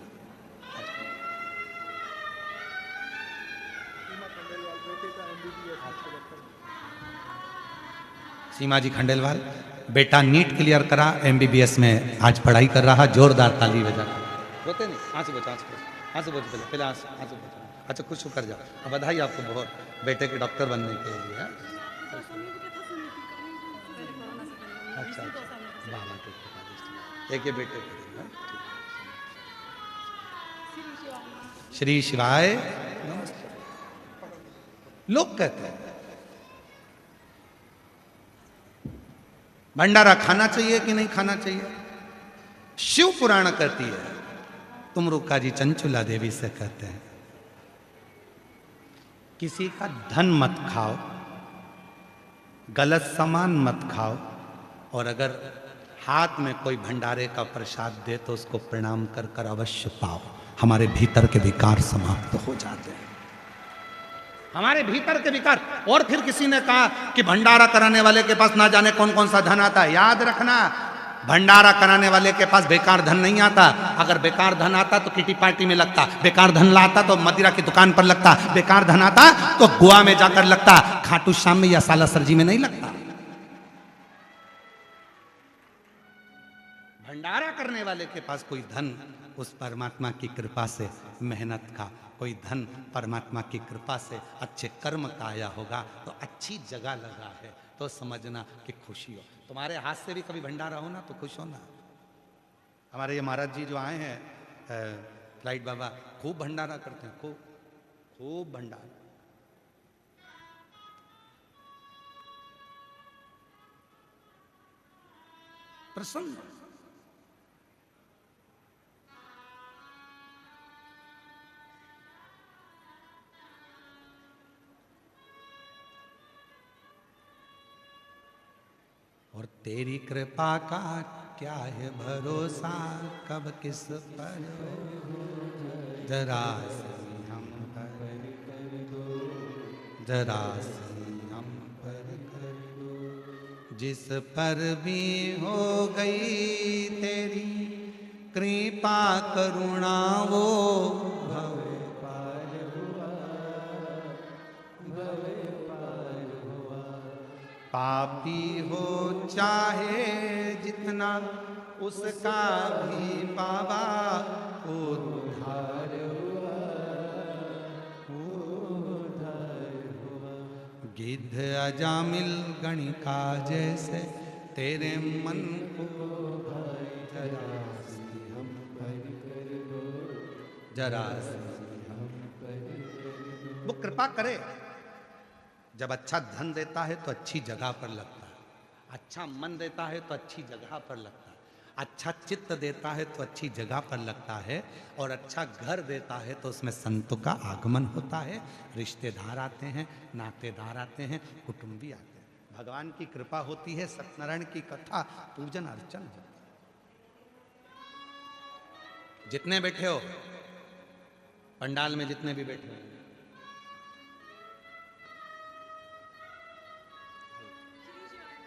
Speaker 1: सीमा जी खंडेलवाल, बेटा नीट क्लियर करा, एमबीबीएस में आज पढ़ाई कर रहा। जोरदार ताली बजा। रोते नहीं, आंसू बचा, आंसू बचा, पहले आंसू बचा। अच्छा, खुश होकर जाओ। बधाई आपको बहुत, बेटे के डॉक्टर बनने के लिए। अच्छा, बाबा के कृपा। एक ये बेटे को श्री शिवाय नमस्ते। लोग कहते हैं भंडारा खाना चाहिए कि नहीं खाना चाहिए। शिव पुराण कहती है, तुम रुका जी चंचुला देवी से कहते हैं, किसी का धन मत खाओ, गलत सामान मत खाओ, और अगर हाथ में कोई भंडारे का प्रसाद दे तो उसको प्रणाम कर कर अवश्य पाओ। हमारे भीतर के विकार समाप्त हो जाते हैं, हमारे भीतर के विकार। और फिर किसी ने कहा कि भंडारा कराने वाले के पास ना जाने कौन कौन सा धन आता है। याद रखना, भंडारा कराने वाले के पास बेकार धन नहीं आता। अगर बेकार धन आता तो किटी पार्टी में लगता, बेकार धन लाता तो मदिरा की दुकान पर लगता, बेकार धन आता तो गोवा में जाकर लगता, खाटू श्याम में या सालासर जी में नहीं लगता। भंडारा करने वाले के पास कोई धन उस परमात्मा की कृपा से, मेहनत का कोई धन परमात्मा की कृपा से, अच्छे कर्म का आया होगा तो अच्छी जगह लगा है तो समझना कि खुशी हो। तुम्हारे हाथ से भी कभी भंडारा हो ना तो खुश हो ना। हमारे ये महाराज जी जो आए हैं फ्लाइट बाबा, खूब भंडारा करते हैं, खूब खूब भंडारा। प्रसन्न। तेरी कृपा का क्या है भरोसा, कब किस पर जरा सी हम पर जरा सी हम पर कर दो। जिस पर भी हो गई तेरी कृपा करुणा वो भव
Speaker 2: पार हुआ, भव पार हुआ।
Speaker 1: पापी हो चाहे जितना उसका भी बाबा उद्धार
Speaker 2: हुआ, उद्धार हुआ।
Speaker 1: गिद्ध अजामिल गणिका जैसे तेरे मन को भाई जरा सी हम
Speaker 2: पर कर दो,
Speaker 1: जरा सी
Speaker 2: हम पर कर दो।
Speaker 1: वो कृपा करे। जब अच्छा धन देता है तो अच्छी जगह पर लगता है, अच्छा मन देता है तो अच्छी जगह पर लगता है, अच्छा चित्त देता है तो अच्छी जगह पर लगता है, और अच्छा घर देता है तो उसमें संतों का आगमन होता है, रिश्तेदार आते हैं, नातेदार आते हैं, कुटुंबी आते हैं। भगवान की कृपा होती है, सत्यनारायण की कथा पूजन अर्चन होता है। जितने बैठे हो पंडाल में, जितने भी बैठे हो,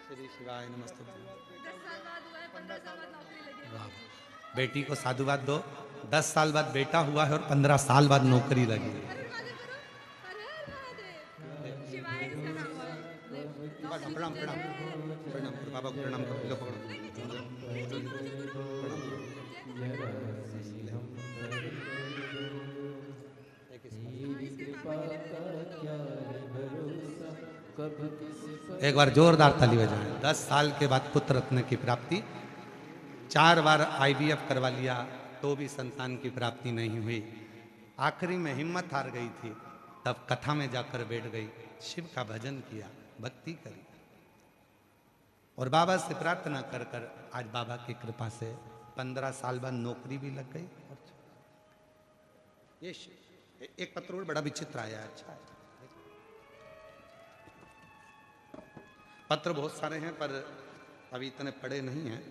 Speaker 1: श्री शिवाय नमस्ते।
Speaker 3: 10 साल बाद हुआ है, 15 साल बाद नौकरी लगी है।
Speaker 1: वाह, बेटी को साधुवाद दो। 10 साल बाद बेटा हुआ है और 15 साल बाद नौकरी लगी है।
Speaker 3: हर हर महादेव करो, हर हर महादेव। शिवाय इसका नाम हुआ है।
Speaker 1: प्रणाम प्रणाम प्रणाम करो, बाबा को प्रणाम करो, लो पकड़ो।
Speaker 2: कृपा का क्या है भरोसा, कब किस पर।
Speaker 1: एक बार जोरदार ताली बजाएं। 10 साल के बाद पुत्र रत्न की प्राप्ति, 4 बार IVF करवा लिया तो भी संतान की प्राप्ति नहीं हुई। आखिरी में हिम्मत हार गई थी, तब कथा में जाकर बैठ गई, शिव का भजन किया, भक्ति करी, और बाबा से प्रार्थना कर कर आज बाबा की कृपा से 15 साल बाद नौकरी भी लग गई। ये एक पत्र और बड़ा विचित्र आया है। अच्छा है। पत्र बहुत सारे हैं पर अभी इतने पढ़े नहीं हैं।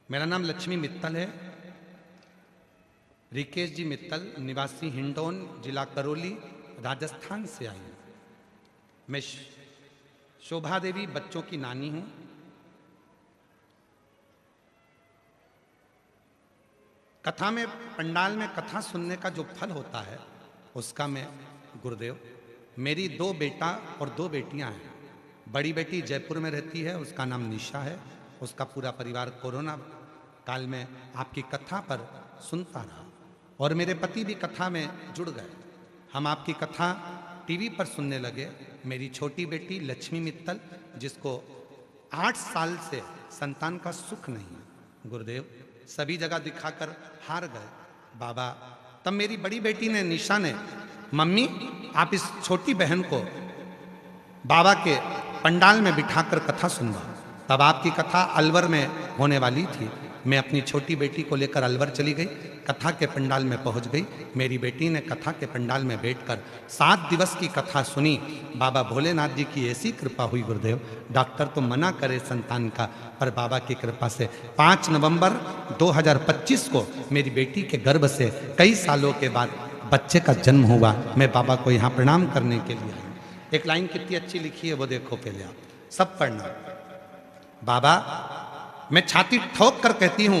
Speaker 1: मेरा नाम लक्ष्मी मित्तल है, रिकेश जी मित्तल, निवासी हिंडौन, जिला करौली, राजस्थान से आई हूँ। मैं शोभा देवी बच्चों की नानी हूँ। कथा में, पंडाल में कथा सुनने का जो फल होता है उसका मैं गुरुदेव, मेरी 2 बेटा और 2 बेटियां हैं। बड़ी बेटी जयपुर में रहती है, उसका नाम निशा है। उसका पूरा परिवार कोरोना काल में आपकी कथा पर सुनता रहा, और मेरे पति भी कथा में जुड़ गए। हम आपकी कथा टीवी पर सुनने लगे। मेरी छोटी बेटी लक्ष्मी मित्तल, जिसको 8 साल से संतान का सुख नहीं है, गुरुदेव सभी जगह दिखाकर हार गए बाबा। तब मेरी बड़ी बेटी ने, निशा ने, मम्मी आप इस छोटी बहन को बाबा के पंडाल में बिठाकर कथा सुनवा। तब आपकी कथा अलवर में होने वाली थी। मैं अपनी छोटी बेटी को लेकर अलवर चली गई, कथा के पंडाल में पहुंच गई। मेरी बेटी ने कथा के पंडाल में बैठकर 7 दिवस की कथा सुनी। बाबा भोलेनाथ जी की ऐसी कृपा हुई गुरुदेव, डॉक्टर तो मना करे संतान का, पर बाबा की कृपा से 5 नवंबर 2025 को मेरी बेटी के गर्भ से कई सालों के बाद बच्चे का जन्म हुआ। मैं बाबा को यहाँ प्रणाम करने के लिए आई। एक लाइन कितनी अच्छी लिखी है वो देखो, पहले आप सब पढ़ना। बाबा मैं छाती ठोक कर कहती हूं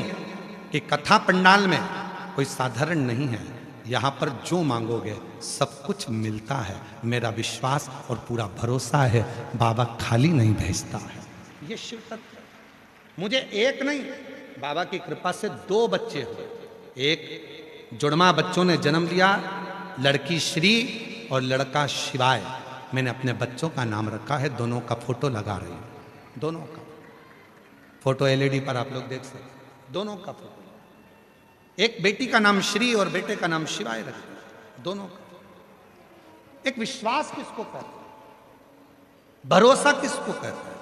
Speaker 1: कि कथा पंडाल में कोई साधारण नहीं है, यहां पर जो मांगोगे सब कुछ मिलता है। मेरा विश्वास और पूरा भरोसा है, बाबा खाली नहीं भेजता है। ये शिव तत्व। मुझे एक नहीं, बाबा की कृपा से 2 बच्चे हुए। एक जुड़वा बच्चों ने जन्म लिया, लड़की श्री और लड़का शिवाय। मैंने अपने बच्चों का नाम रखा है, दोनों का फोटो लगा रही हूं। दोनों का फोटो LED पर आप लोग देख सकते, दोनों का फोटो। एक बेटी का नाम श्री और बेटे का नाम शिवाय रखा, दोनों का। एक विश्वास किसको कहते हैं, भरोसा किसको कहते हैं।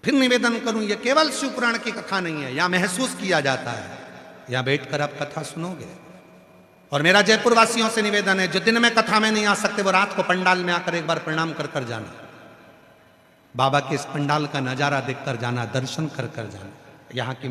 Speaker 1: फिर निवेदन करूं, यह केवल शिवपुराण की कथा नहीं है, यहां महसूस किया जाता है। यहां बैठकर आप कथा सुनोगे। और मेरा जयपुर वासियों से निवेदन है, जो दिन में कथा में नहीं आ सकते वो रात को पंडाल में आकर एक बार प्रणाम कर कर जाना। बाबा के इस पंडाल का नज़ारा देखकर जाना, दर्शन कर कर जाना। यहाँ की